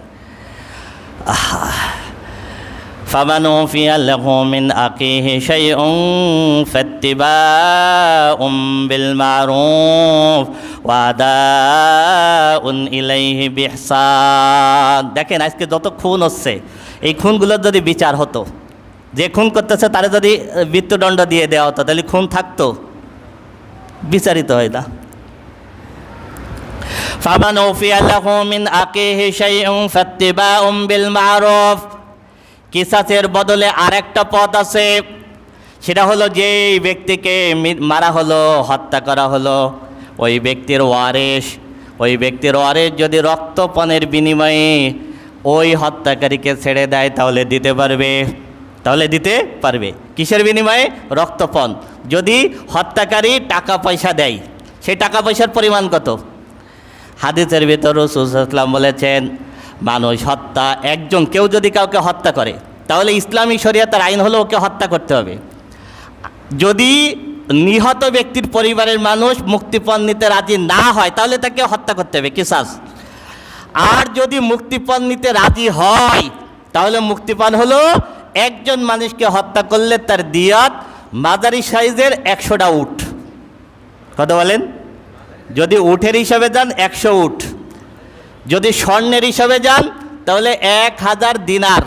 فمن عُفِيَ لَهُ مِنْ أَخِيهِ شَيْءٌ فَاتِّبَاعٌ بِالْمَعْرُوفِ وَأَدَاءٌ إِلَيْهِ بِإِحْسَانٍ। দেখেন আজকে যত খুন হচ্ছে, এই খুনগুলোর যদি বিচার হতো, যে খুন করতেছে তারে যদি মৃত্যুদণ্ড দিয়ে দেওয়া হতো, তাহলে খুন থাকতো? বিচারিত হয় না। فَمَنْ عُفِيَ لَهُ مِنْ أَخِيهِ شَيْءٌ فَاتِّبَاعٌ بِالْمَعْرُوفِ। কিসাসের বদলে আরেকটা পথ আছে, সেটা হলো যেই ব্যক্তিকে মারা হলো, হত্যা করা হলো, ওই ব্যক্তির ওয়ারিস যদি রক্তপণের বিনিময়ে ওই হত্যাকারীকে ছেড়ে দেয় তাহলে দিতে পারবে। কিসের বিনিময়ে? রক্তপণ। যদি হত্যাকারী টাকা পয়সা দেয়, সেই টাকা পয়সার পরিমাণ কত? হাদিসের ভিতর রাসূল সাল্লাল্লাহু আলাইহি ওয়াসাল্লাম বলেছেন, মানুষ হত্যা, কেউ যদি কাউকে হত্যা করে তাহলে ইসলামী শরিয়াতের আইন হলো ওকে হত্যা করতে হবে। যদি নিহত ব্যক্তির পরিবারের মানুষ মুক্তিপণ নিতে রাজি না হয় তাহলে তাকে হত্যা করতে হবে, কিসাস। আর যদি মুক্তিপণ নিতে রাজি হয় তাহলে মুক্তিপণ হলো একজন মানুষকে হত্যা করলে তার দিয়াত মাঝারি সাইজের 100টা উট। কত বলেন? যদি উটের হিসাবে যান 100 উট, যদি স্বর্ণের হিসাবে যান তাহলে 1000 দিনার,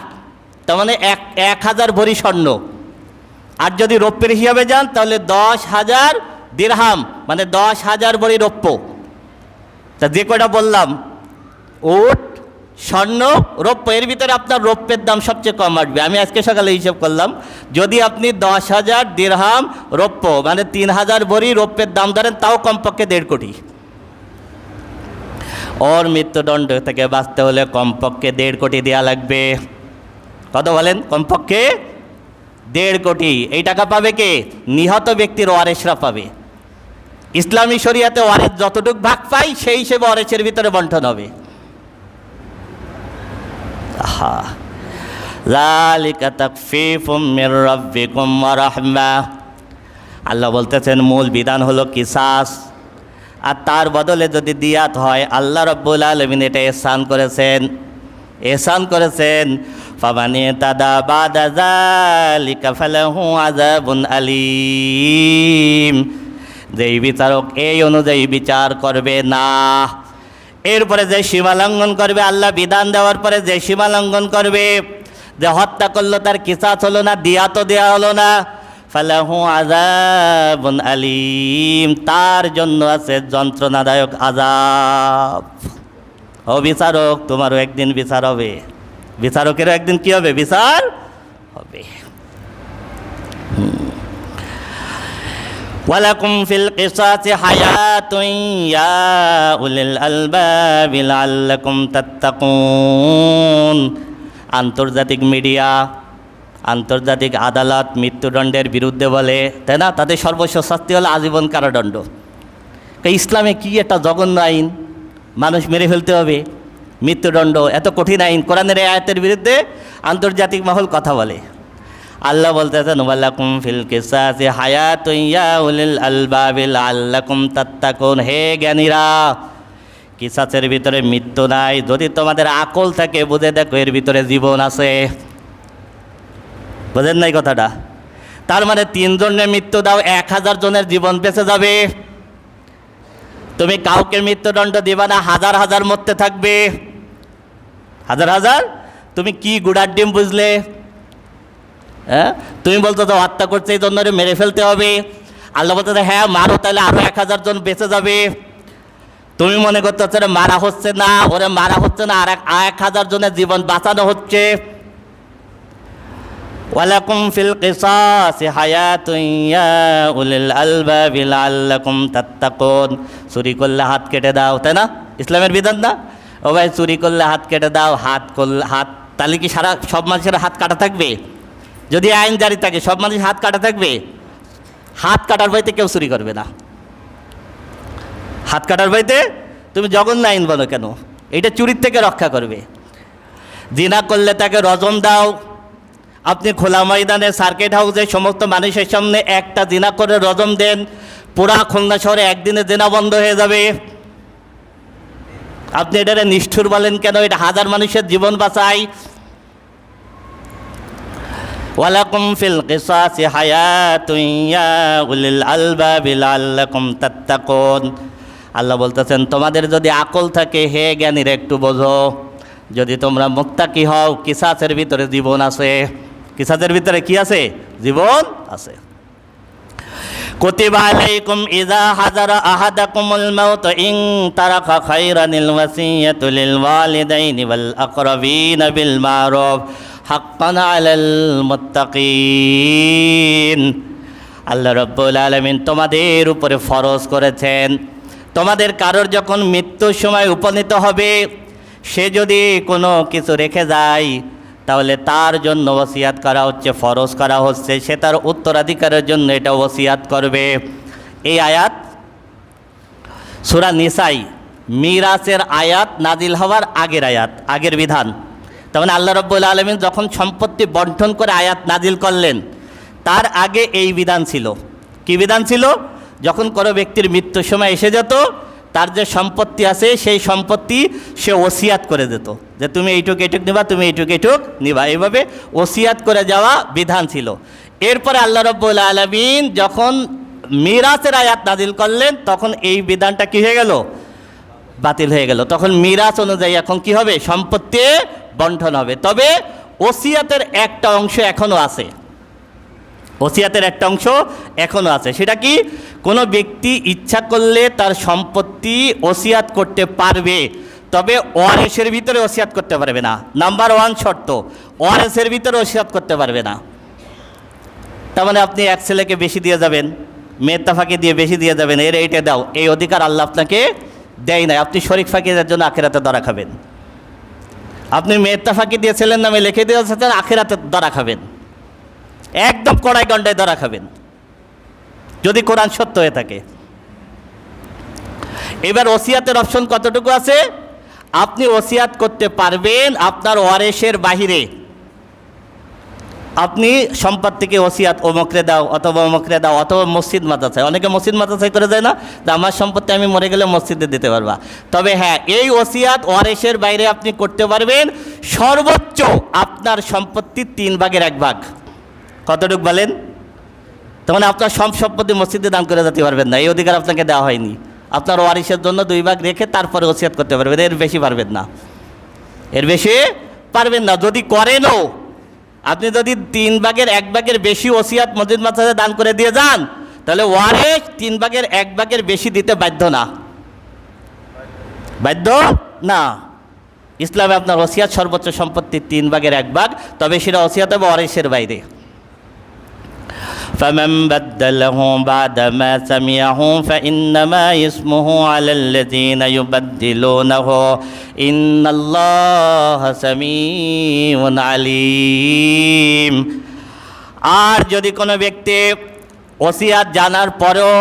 তার মানে 1000 ভরি স্বর্ণ। আর যদি রৌপ্যের হিসাবে যান তাহলে 10,000 দিরহাম, মানে 10,000 ভরি রৌপ্য। তা যে কয়টা বললাম, উট, স্বর্ণ, রৌপ্য, এর ভিতরে আপনার রৌপ্যের দাম সবচেয়ে কম আসবে। আমি আজকে সকালে হিসাব করলাম, যদি আপনি 10,000 দিরহাম রৌপ্য মানে 3000 ভরি রৌপ্যের দাম ধরেন, তাও কমপক্ষে 1.5 কোটি। ওর মৃত্যুদণ্ড থেকে বাঁচতে হলে কমপক্ষে 1.5 কোটি দেওয়া লাগবে। কত বলেন? কমপক্ষে 1.5 কোটি। এই টাকা পাবে কে? নিহত ব্যক্তির ওয়ারিসরা পাবে। ইসলামী শরিয়াতে ওয়ারিস যতটুক ভাগ পাই সেই হিসেবে ওয়ারিসের ভিতরে বন্টন হবে। যালিকা তাখফীফুম মির রাব্বিকুম ওয়া রাহমাহ। আল্লাহ বলতেছেন মূল বিধান হলো কিসাস, আর তার বদলে যদি দিয়াত হয়, আল্লাহ রাব্বুল আলামিন এটা এহসান করেছেন। ফামান ইয়াতাদা বাদা যালিকা ফালাহু আযাবুন আলীম। যেই বিচারক এই অনুযায়ী বিচার করবে না, এরপরে যে সীমা লঙ্ঘন করবে, আল্লাহ বিধান দেওয়ার পরে যে সীমা লঙ্ঘন করবে, যে হত্যা করলো তার কিসাস হলো না, দিয়াতও দেওয়া হলো না, ফালাহু আযাবুন আলীম, তার জন্য আছে যন্ত্রণাদায়ক আযাব। ও বিচারক, তোমারও একদিন বিচার হবে, বিচারকেরও একদিন কি হবে? বিচার হবে। ওয়ালাকুম ফিল কিসাসি হায়াতুন ইয়া উলিল আলবাবি লাআল্লাকুম তাত্তাকুন। আন্তর্জাতিক মিডিয়া, আন্তর্জাতিক আদালত মৃত্যুদণ্ডের বিরুদ্ধে বলে, তাই না? তাদের সর্বোচ্চ শাস্তি হলো আজীবন কারাদণ্ড। ইসলামে কি একটা জঘন্য আইন, মানুষ মেরে ফেলতে হবে, মৃত্যুদণ্ড, এত কঠিন আইন। কোরআনের এই আয়াতের বিরুদ্ধে আন্তর্জাতিক মহল কথা বলে। আল্লাহ বলতেছেন ওয়ালাকুম ফিল কিসাসি হায়াতুন ইয়া উলিল আলবাবি লাআল্লাকুম তাত্তাকুন। হে জ্ঞানীরা, কিসাসের ভিতরে মৃত্যু নাই, যদি তোমাদের আকল থাকে বুঝে দেখো এর ভিতরে জীবন আছে। বোঝেন নাই কথাটা? তার মানে 3 জনের মৃত্যু দাও, 1000 জনের জীবন বেঁচে যাবে। তুমি কাউকে মৃত্যুদণ্ড দিবা না, হাজার হাজার মরতে থাকবে, হাজার হাজার। তুমি কি গুড়ার ডিম বুঝলে? হ্যাঁ, তুমি বলতো তো হত্যা করছে এই জন্য মেরে ফেলতে হবে। আল্লাহ বলতে হ্যাঁ মারো, তাহলে আরো 1000 জন বেঁচে যাবে। তুমি মনে করতে হচ্ছে মারা হচ্ছে না, ওরে মারা হচ্ছে না, আর 1000 জনের জীবন বাঁচানো হচ্ছে। ওয়ালাকুম ফিল কিসাসি হায়াতুন ইয়া উলিল আলবাবি লাআল্লাকুম তাত্তাকুন। চুরি করলে হাত কেটে দাও, তাই না? ইসলামের বিধান না? ও ভাই চুরি করলে হাত কেটে দাও, হাত তাহলে কি সব মানুষের হাত কাটা থাকবে? যদি আইন জারি থাকে সব মানুষের হাত কাটা থাকবে? হাত কাটার বইতে কেউ চুরি করবে না। হাত কাটার বইতে তুমি জঘন্য আইন বলো কেন? এটা চুরির থেকে রক্ষা করবে। জিনা করলে তাকে রজম দাও। আপনি খোলা ময়দানে সার্কিট হাউসে সমস্ত মানুষের সামনে একটা জিনা করে রজম দেন, পুরা খুলনা শহরে একদিনে জিনা বন্ধ হয়ে যাবে। আপনি এটারে নিষ্ঠুর বলেন কেন? এটা হাজার মানুষের জীবন বাঁচায়। ওয়ালাকুম ফিল কিসাসি হায়াতুন ইয়া উলিল আলবাবি লাআল্লাকুম তাত্তাকুন। আল্লাহ বলতেছেন তোমাদের যদি আকল থাকে হে জ্ঞানীরা একটু বোঝো, যদি তোমরা মুত্তাকি হও কিসাসের ভিতরে জীবন আছে। কিসাসের ভিতরে কি আছে? জীবন আছে। কুতিবা আলাইকুম ইযা হাযারা আহাদাকুমুল মাউত ইন তারাকা খায়রানিল ওয়াসিয়াতু লিল ওয়ালিদাইনি ওয়াল আকরাবিনা বিল মারুফ হাক্কান আলাল মুত্তাকিন। আল্লাহ রাব্বুল আলামিন তোমাদের উপরে ফরজ করেছেন, তোমাদের কারোর যখন মৃত্যুর সময় উপনীত হবে সে যদি কোনো কিছু রেখে যায় তাহলে তার জন্য ওসিয়াত করা হচ্ছে, ফরজ করা হচ্ছে, সে তার উত্তরাধিকারের জন্য এটা ওসিয়াত করবে। এই আয়াত সূরা নিসাই মিরাসের আয়াত নাজিল হওয়ার আগের আয়াত, আগের বিধান। তার মানে আল্লাহ রাব্বুল আলামিন যখন সম্পত্তি বন্টন করে আয়াত নাজিল করলেন তার আগে এই বিধান ছিল। কি বিধান ছিল? যখন কোনো ব্যক্তির মৃত্যুর সময় এসে যেত তার যে সম্পত্তি আছে সেই সম্পত্তি সে ওসিয়াত করে দিত যে তুমি এইটুক এইটুক নিবা, তুমি এইটুক এইটুক নিবা, এইভাবে ওসিয়াত করে যাওয়া বিধান ছিল। এরপরে আল্লাহ রাব্বুল আলামিন যখন মিরাসের আয়াত নাজিল করলেন তখন এই বিধানটা কি হয়ে গেল? বাতিল হয়ে গেল। তখন মিরাস অনুযায়ী এখন কি হবে? সম্পত্তি বন্টন হবে। তবে ওসিয়াতের একটা অংশ এখনও আছে, ওসিয়াতের একটা অংশ এখনও আছে। সেটা কি? কোনো ব্যক্তি ইচ্ছা করলে তার সম্পত্তি ওসিয়াত করতে পারবে, তবে ওয়ারেসের ভিতরে ওসিয়াত করতে পারবে না। নাম্বার 1 শর্ত, ওয়ারেসের ভিতরে ওসিয়াত করতে পারবে না। তার মানে আপনি এক ছেলেকে বেশি দিয়ে যাবেন, মেয়ের তাফাকে দিয়ে বেশি দিয়ে যাবেন, এর এইটা দাও, এই অধিকার আল্লাহ আপনাকে দেয় নাই। আপনি শরিক ফাঁকিদের জন্য আখিরাতে ধরা খাবেন। আপনি মেয়ের তাফাকে দিয়ে ছেলের নামে লিখে দিয়ে যাচ্ছেন, আখিরাতে ধরা খাবেন, একদম কড়াই গন্ডায় ধরা খাবেন যদি কোরআন সত্য হয়ে থাকে। এবার ওসিয়াতের অপশন কতটুকু আছে? আপনি ওসিয়াত করতে পারবেন আপনার ওয়ারেসের বাহিরে। আপনি সম্পত্তিকে ওসিয়াত অমুকরে দাও অথবা অমুকরে দাও অথবা মসজিদ মাদ্রাসায়, অনেকে মসজিদ মাদ্রাসায় করে যায় না যে আমার সম্পত্তি আমি মরে গেলে মসজিদে দিতে পারবা। তবে হ্যাঁ, এই ওসিয়াত ওয়ারেসের বাইরে আপনি করতে পারবেন সর্বোচ্চ আপনার সম্পত্তি 3 ভাগের 1 ভাগ। কতটুকু বলেন? তার মানে আপনার সব সম্পত্তি মসজিদে দান করে যেতে পারবেন না, এই অধিকার আপনাকে দেওয়া হয়নি। আপনার ওয়ারিসের জন্য 2 ভাগ রেখে তারপরে ওসিয়াত করতে পারবেন, এর বেশি পারবেন না, এর বেশি পারবেন না। যদি করেনও, আপনি যদি 3 ভাগের 1 ভাগের বেশি ওসিয়াত মসজিদ মাদ্রাসায় দান করে দিয়ে যান তাহলে ওয়ারিস 3 ভাগের 1 ভাগের বেশি দিতে বাধ্য না, বাধ্য না। ইসলামে আপনার ওসিয়াত সর্বোচ্চ সম্পত্তি 3 ভাগের 1 ভাগ, তবে সেটা ওসিয়াত হবে ওয়ারিসের বাইরে। فمن بدله بعد ما سمعه فإنما اسمه على الذين يبدلونه إن الله سميع عليم। আর যদি কোনো ব্যক্তি ওসিয়াত জানার পরেও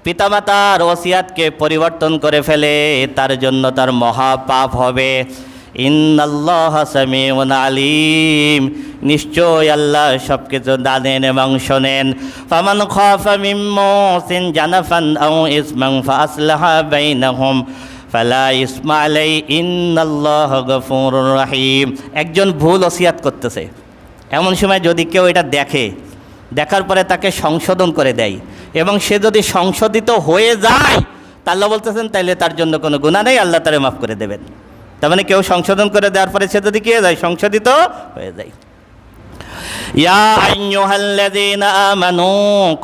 পিতামাতার ওসিয়াতকে পরিবর্তন করে ফেলে তার জন্য তার মহা পাপ হবে। ইন্নাল্লাহা সামিউন আলিম, নিশ্চয় আল্লাহ সব কিছু জানেন এবং শোনেন। ফামান খাফা মিন মুসিন জানাফান আও ইসমান ফাআসলাহা বাইনাহুম ফালা ইসমা আলাইহি ইন্নাল্লাহা গফুরুর রহিম। একজন ভুল ওসিয়াত করতেছে, এমন সময় যদি কেউ এটা দেখে, দেখার পরে তাকে সংশোধন করে দেয় এবং সে যদি সংশোধিত হয়ে যায় তা আল্লাহ বলতেছেন তাইলে তার জন্য কোনো গুনাহ নেই, আল্লাহ তারে মাফ করে দেবেন। তার মানে কেউ সংশোধন করে দেওয়ার পরে সে যদি কে যায়, সংশোধিত হয়ে যায়। ইয়া আইয়ুহাল্লাযীনা আমানু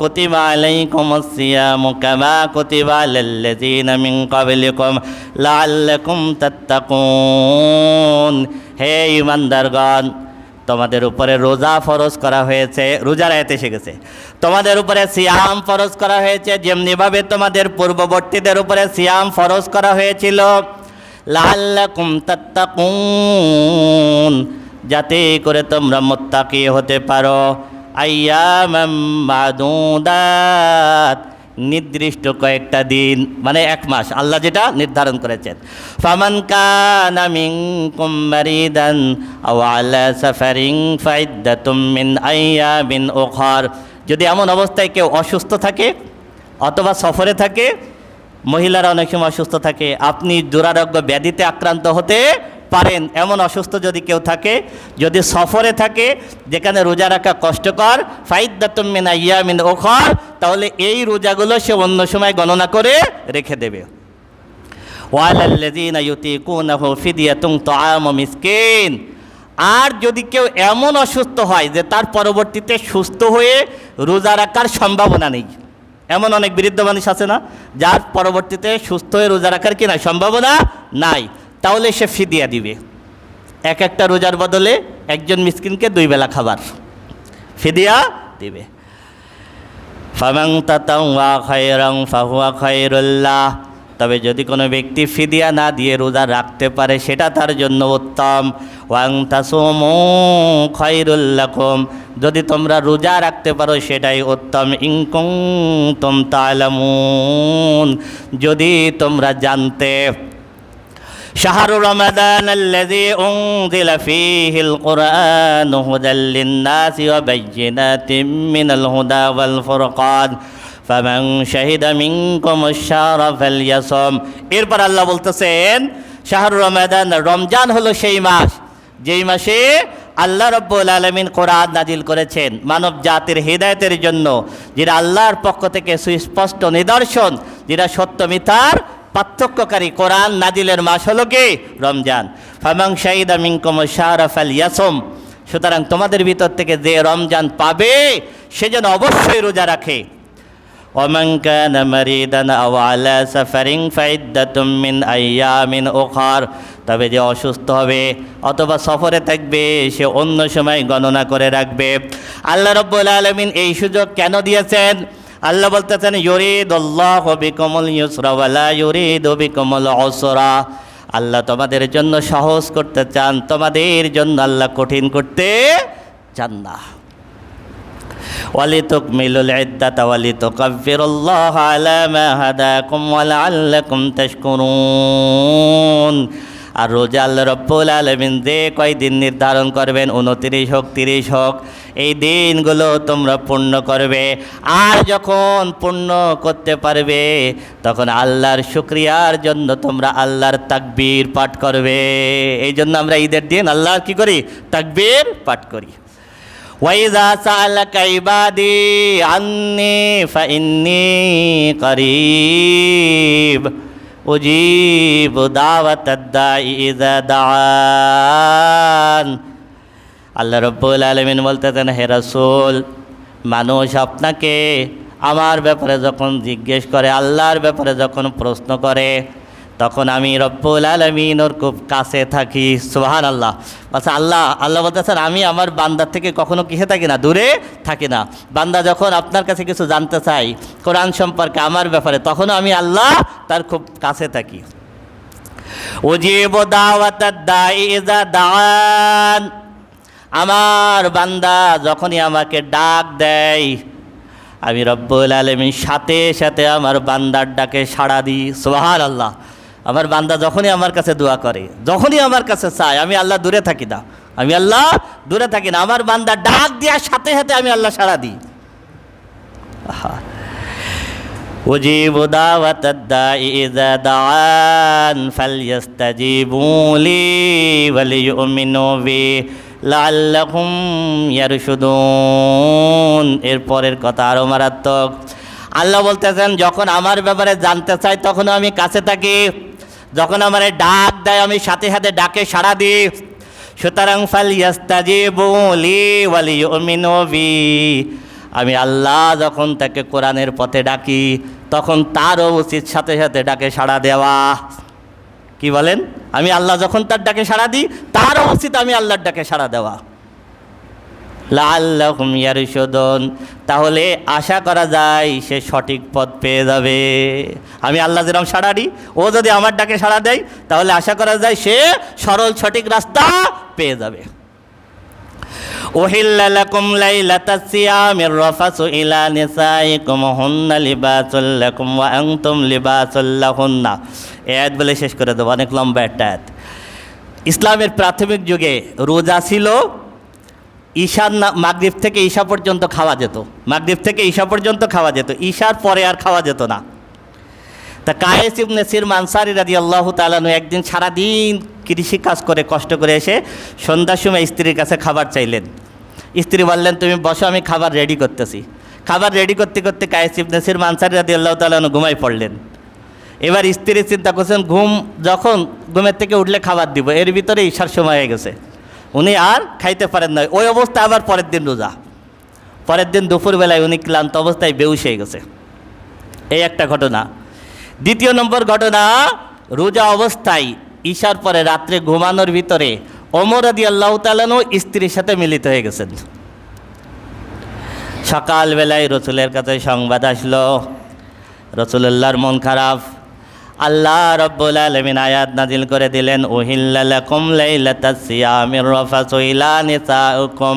কুতিবা আলাইকুমুস সিয়ামু কামা কুতিবা আলাল্লাযীনা মিন ক্বাবলিকুম লাআল্লাকুম তাত্তাকুন। হে ঈমানদারগণ, তোমাদের উপরে রোজা ফরজ করা হয়েছে, রোজার আয়াত এসে গেছে। তোমাদের উপরে সিয়াম ফরজ করা হয়েছে যেমনিভাবে তোমাদের পূর্ববর্তীদের উপরে সিয়াম ফরজ করা হয়েছিল। লাআল্লাকুম তাত্তাকুন, যাতে করে তোমরা মুত্তাকি হতে পারো। আইয়ামাম মাদুদাত, নির্দিষ্ট কয়েকটা দিন, মানে 1 মাস আল্লাহ যেটা নির্ধারণ করেছেন। ফামান কানা মিনকুম মারিদান আও আলা সাফারিন ফাইদ্দাতুম মিন আইয়ামিন উখর, যদি এমন অবস্থায় কেউ অসুস্থ থাকে অথবা সফরে থাকে, মহিলারা অনেক সময় অসুস্থ থাকে, আপনি দুরারোগ্য ব্যাধিতে আক্রান্ত হতে পারেন, এমন অসুস্থ যদি কেউ থাকে, যদি সফরে থাকে যেখানে রোজা রাখা কষ্টকর, ফাইদ্দাতুম মিন আইয়ামিন উখর, তাহলে এই রোজাগুলো সে অন্য সময় গণনা করে রেখে দেবে। ওয়ালাল্লাযীনা ইউতিকুনাহু ফিদিয়াতুন তাআমু মিসকিন, আর যদি কেউ এমন অসুস্থ হয় যে তার পরবর্তীতে সুস্থ হয়ে রোজা রাখার সম্ভাবনা নেই, এমন অনেক বৃদ্ধ মানুষ আছে না, যার পরবর্তীতে সুস্থ হয়ে রোজা রাখার কি না সম্ভাবনা নাই, তাহলে সে ফিদিয়া দিবে। একটা রোজার বদলে একজন মিসকিনকে 2 বেলা খাবার ফিদিয়া দিবে। ফামান তাতাওয়া খায়রান ফাহুয়া খায়রুল্লাহ, তবে যদি কোনো ব্যক্তি ফিদিয়া না দিয়ে রোজা রাখতে পারে সেটা তার জন্য উত্তম। ওয়াং তাসুমু খায়রুল লাকুম, যদি তোমরা রোজা রাখতে পারো সেটাই উত্তম। ইন কুনতুম তা'লামুন, যদি তোমরা জানতে। শাহরু রমাদান আল্লাযী উনজিলা ফীহিল কুরআনু হুদাল লিন-নাসি ওয়া বায়্যিনাতিন মিনাল হুদা ওয়াল ফুরকান ফামান শাহিদা মিনকুমুশ শাহরা ফালইয়াসুম। এরপর আল্লাহ বলতেছেন শাহরু রমাদান, রমজান হলো সেই মাস যেই মাসে আল্লাহ রাব্বুল আলামিন কোরআন নাজিল করেছেন মানব জাতির হিদায়াতের জন্য, যেটা আল্লাহর পক্ষ থেকে সুস্পষ্ট নিদর্শন, যেটা সত্য মিথ্যার পার্থক্যকারী। কোরআন নাজিলের মাস হলো কি রমজান। ফামান শাহিদা মিনকুমুশ শাহরা ফালইয়াসুম, সুতরাং তোমাদের ভিতর থেকে যে রমজান পাবে সে যেন অবশ্যই রোজা রাখে। ওয়ামান কানা মারিদান আও আলা সাফারিন ফাইদ্দাতুম মিন আইয়ামিন উখর, তবে যে অসুস্থ হবে অথবা সফরে থাকবে সে অন্য সময় গণনা করে রাখবে। আল্লাহ রাব্বুল আলামিন এই সুযোগ কেন দিয়েছেন? আল্লাহ বলতেছেন ইউরিদুল্লাহু বিকুমুল ইউসরা ওয়া লা ইউরিদু বিকুমুল উসরা, আল্লাহ তোমাদের জন্য সহজ করতে চান, তোমাদের জন্য আল্লাহ কঠিন করতে চান না। ওয়ালিতুকমিলুল ইদ্দাতা ওয়ালিতুকাব্বিরুল্লাহ আলা মা হাদাকুম ওয়া লাআল্লাকুম তাশকুরুন। আর রোজা আল্লাহ রাব্বুল আলামিন যে কয়দিন নির্ধারণ করবেন, 29 হোক 30 হোক, এই দিনগুলো তোমরা পূর্ণ করবে। আর যখন পূর্ণ করতে পারবে তখন আল্লাহর শুকরিয়ার জন্য তোমরা আল্লাহর তাকবীর পাঠ করবে। এই জন্য আমরা ঈদের দিন আল্লাহর কি করি? তাকবীর পাঠ করি। ওয়াইযা সাআলাকা ইবাদি আন্নী ফাইন্নী করিব উজিবু দাওয়াতাদ দাঈ ইযা দাআন। আল্লাহ রাব্বুল আলামিন বলতেছেন, হে রাসূল, মানুষ আপনাকে আমার ব্যাপারে যখন জিজ্ঞেস করে, আল্লাহর ব্যাপারে যখন প্রশ্ন করে, তখন আমি রব্বুল আলামিন ওর খুব কাছে থাকি। সুবহানাল্লাহ। আচ্ছা, আল্লাহ বলতেছেন আমি আমার বান্দার থেকে কখনো কিসে থাকি না, দূরে থাকি না। বান্দা যখন আপনার কাছে কিছু জানতে চাই কোরআন সম্পর্কে, আমার ব্যাপারে, তখনও আমি আল্লাহ তার খুব কাছে থাকি। উজিবু দাওয়াতাদ দাঈ ইযা দাআন, আমার বান্দা যখনই আমাকে ডাক দেয় আমি রব্বুল আলামিন সাথে সাথে আমার বান্দার ডাকে সাড়া দিই। সুবহানাল্লাহ। আমার বান্দা যখনই আমার কাছে দোয়া করে, যখনই আমার কাছে চায়, আমি আল্লাহ দূরে থাকি না, আমি আল্লাহ দূরে থাকি না। আমার বান্দা ডাক দেওয়ার সাথে সাথে আমি আল্লাহ সাড়া দিই। উজিবু দাওয়াতাদ দাঈ ইযা দাআন ফালইস্তাজিবু লি ওয়া লিউমিনু বি লাআল্লাহুম ইয়ারশুদুন। এরপরের কথা আরও মারাত্মক। আল্লাহ বলতেছেন যখন আমার ব্যাপারে জানতে চাই তখন আমি কাছে থাকি, যখন আমার ডাক দেয় আমি সাথে সাথে ডাকে সাড়া দিই। সুতরাং ফালইস্তাজিবু লি ওয়া লিউমিনু বি, আমি আল্লাহ যখন তাকে কোরআনের পথে ডাকি তখন তারও উচিত সাথে সাথে ডাকে সাড়া দেওয়া। কি বলেন? আমি আল্লাহ যখন তার ডাকে সাড়া দিই তারও উচিত আমি আল্লাহর ডাকে সাড়া দেওয়া। লাআল্লাহুম ইয়ারশুদুন, তাহলে আশা করা যায় সে সঠিক পথ পেয়ে যাবে। আমি আল্লাহ যেরকম সাড়া দিই, ও যদি আমার ডাকে সাড়া দেয়, তাহলে আশা করা যায় সে সরল সঠিক রাস্তা পেয়ে যাবে। উহিল্লা লাকুম লাইলাতাস সিয়ামির রাফাসু ইলা নিসাইকুম হুন্না লিবাসুল লাকুম ওয়া আনতুম লিবাসুল লাহুন্না। এই আয়াত বলে শেষ করে দেবো, অনেক লম্বা একটা আয়াত। ইসলামের প্রাথমিক যুগে রোজা ছিল, মাগরিব থেকে ঈশা পর্যন্ত খাওয়া যেত, মাগরিব থেকে ঈশা পর্যন্ত খাওয়া যেত, ঈশার পরে আর খাওয়া যেত না। তা কায়েস ইবনে সিরম আনসারী রাদিয়াল্লাহু তাআলা আনহু একদিন সারাদিন কৃষি কাজ করে কষ্ট করে এসে সন্ধ্যার সময় স্ত্রীর কাছে খাবার চাইলেন। স্ত্রী বললেন, তুমি বসো, আমি খাবার রেডি করতেছি। খাবার রেডি করতে করতে কায়েস ইবনে সিরম আনসারী রাদিয়াল্লাহু তাআলা আনহু ঘুমাই পড়লেন। এবার স্ত্রী চিন্তা করছেন, ঘুমের থেকে উঠলে খাবার দিব, এর ভিতরে ঈশার সময় হয়ে গেছে, উনি আর খাইতে পারেন না। ওই অবস্থায় আবার পরের দিন রোজা, পরের দিন দুপুরবেলায় উনি ক্লান্ত অবস্থায় বেহুশ হয়ে গেছে। এই একটা ঘটনা। দ্বিতীয় নম্বর ঘটনা, রোজা অবস্থায় ঈশার পরে রাত্রে ঘুমানোর ভিতরে ওমর রাদিয়াল্লাহু তাআলা আনহু স্ত্রীর সাথে মিলিত হয়ে গেছেন। সকালবেলায় রসুলের কাছে সংবাদ আসলো, রসুলুল্লাহর মন খারাপ। আল্লাহ রাব্বুল আলামিন আয়াত নাজিল করে দিলেন, উহিল্লা লাকুম লাইলাতাস সিয়ামির রাফাসু ইলা নিসাইকুম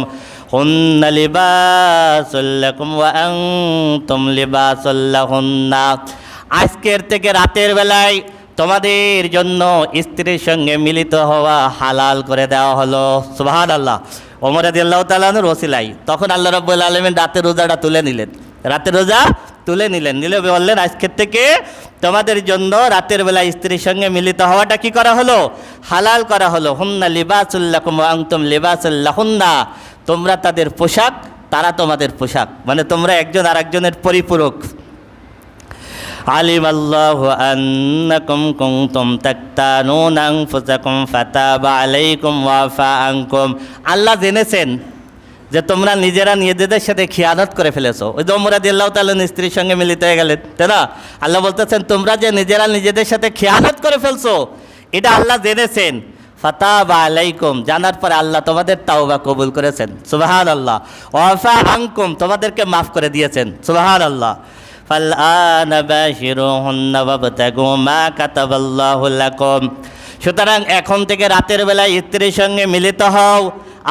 হুন্না লিবাসুল লাকুম ওয়া আনতুম লিবাসুল লাহুন্না। আজকের থেকে রাতের বেলায় তোমাদের জন্য স্ত্রীর সঙ্গে মিলিত হওয়া হালাল করে দেওয়া হলো। সুবহানাল্লাহ। ওমর রাদিয়াল্লাহু তাআলা আনহুর ওসিলাই তখন আল্লাহ রাব্বুল আলামিন রাতের রোজাটা তুলে নিলেন, রাতের রোজা তুলে নিলেন, নিলে বললেন, আজকের থেকে তোমাদের জন্য রাতের বেলা স্ত্রীর সঙ্গে মিলিত হওয়াটা কি করা হলো? হালাল করা হলো। হুন্না লিবাসুল লাকুম ওয়া আনতুম লিবাসুল লাহুন্না, তোমরা তাদের পোশাক, তারা তোমাদের পোশাক, মানে তোমরা একজন আরেকজনের পরিপূরক। আলিমাল্লাহু আন্নাকুম কুনতুম তাক্তানুনা আনফুসাকুম ফাতাবা আলাইকুম ওয়া আফা আনকুম। আল্লাহ জেনেছেন যে তোমরা নিজেরা নিজেদের সাথে খিয়ানত করে ফেলেছো। ওই যে ওমর রাদিয়াল্লাহু তাআলা স্ত্রীর সঙ্গে মিলিত হয়ে গেলেন, তাই না? আল্লাহ বলতেছেন, তোমরা যে নিজেরা নিজেদের সাথে খিয়ানত করে ফেলছো, এটা আল্লাহ জেনেছেন। ফাতাবা আলাইকুম, জানার পরে আল্লাহ তোমাদের তাওবা কবুল করেছেন। সুবহানাল্লাহ। ওয়া আফা আনকুম, তোমাদেরকে মাফ করে দিয়েছেন। সুবহানাল্লাহ। ফালআনা বাশিরুহুন্না ওয়াবতাগু মা কাতাবাল্লাহু লাকুম। সুতরাং এখন থেকে রাতের বেলায় স্ত্রীর সঙ্গে মিলিত হও,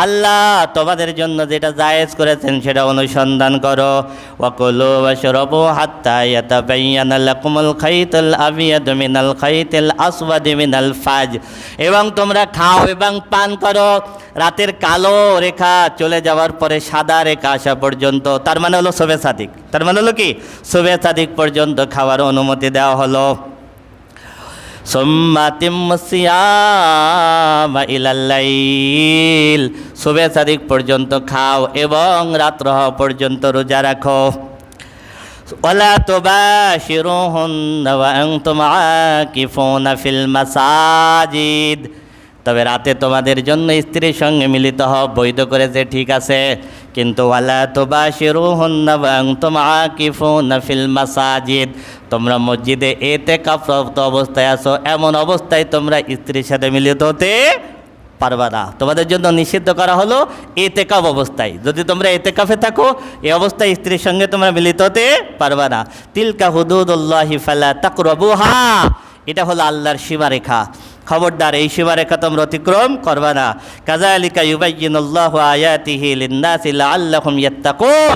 আল্লাহ তোমাদের জন্য যেটা জায়েজ করেছেন সেটা অনুসন্ধান করো। ওয়াকুলু ওয়াশরাবু হাত্তা ইয়াতাবায়্যানা লাকুমুল খাইতুল আবিয়াদু মিনাল খাইতিল আসওয়াদি মিনাল ফাজর। এবং তোমরা খাও এবং পান করো রাতের কালো রেখা চলে যাওয়ার পরে সাদা রেখা আসা পর্যন্ত। তার মানে হলো শবে সাদিক, তার মানে হলো কি, শবে সাদিক পর্যন্ত খাওয়ার অনুমতি দেওয়া হলো। সুম্মা আতিম্মুস সিয়ামা ইলাল লাইল, শবে সাদিক পর্যন্ত খাও এবং রাত্র হওয়া পর্যন্ত রোজা রাখো। ওয়ালা তুবাশিরুহুন্না ওয়া আনতুম আকিফুনা ফিল মাসাজিদ। তবে রাতে তোমাদের জন্য স্ত্রীর সঙ্গে মিলিত হও বৈধ করেছে, ঠিক আছে, কিন্তু ওয়ালা তুবাশিরুহুন্না ওয়া আনতুম আকিফুনা ফিল মাসাজিদ, তোমরা মসজিদে ইতিকাফরত অবস্থায় আছো, এমন অবস্থায় তোমরা স্ত্রীর সাথে মিলিত হতে পারবা না। তোমাদের জন্য নিষিদ্ধ করা হলো ইতিকাফ অবস্থায়। যদি তোমরা ইতিকাফে থাকো, এই অবস্থায় স্ত্রীর সঙ্গে তোমরা মিলিত হতে পারবা না। তিলকা হুদুদুল্লাহি ফালা তাকরাবুহা, এটা হলো আল্লাহর সীমারেখা, খবরদার এই সীমারেখা তোমরা অতিক্রম করবা না। কাযালিকা ইউবায়্যিনুল্লাহু আয়াতিহি লিন-নাসি লাআল্লাহুম ইয়াত্তাকুন।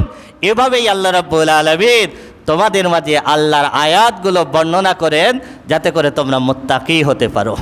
এভাবেই আল্লাহ রাব্বুল আলামিন তোমাদের মাঝে আল্লাহর আয়াতগুলো বর্ণনা করেন যাতে করে তোমরা মুত্তাকি হতে পারো।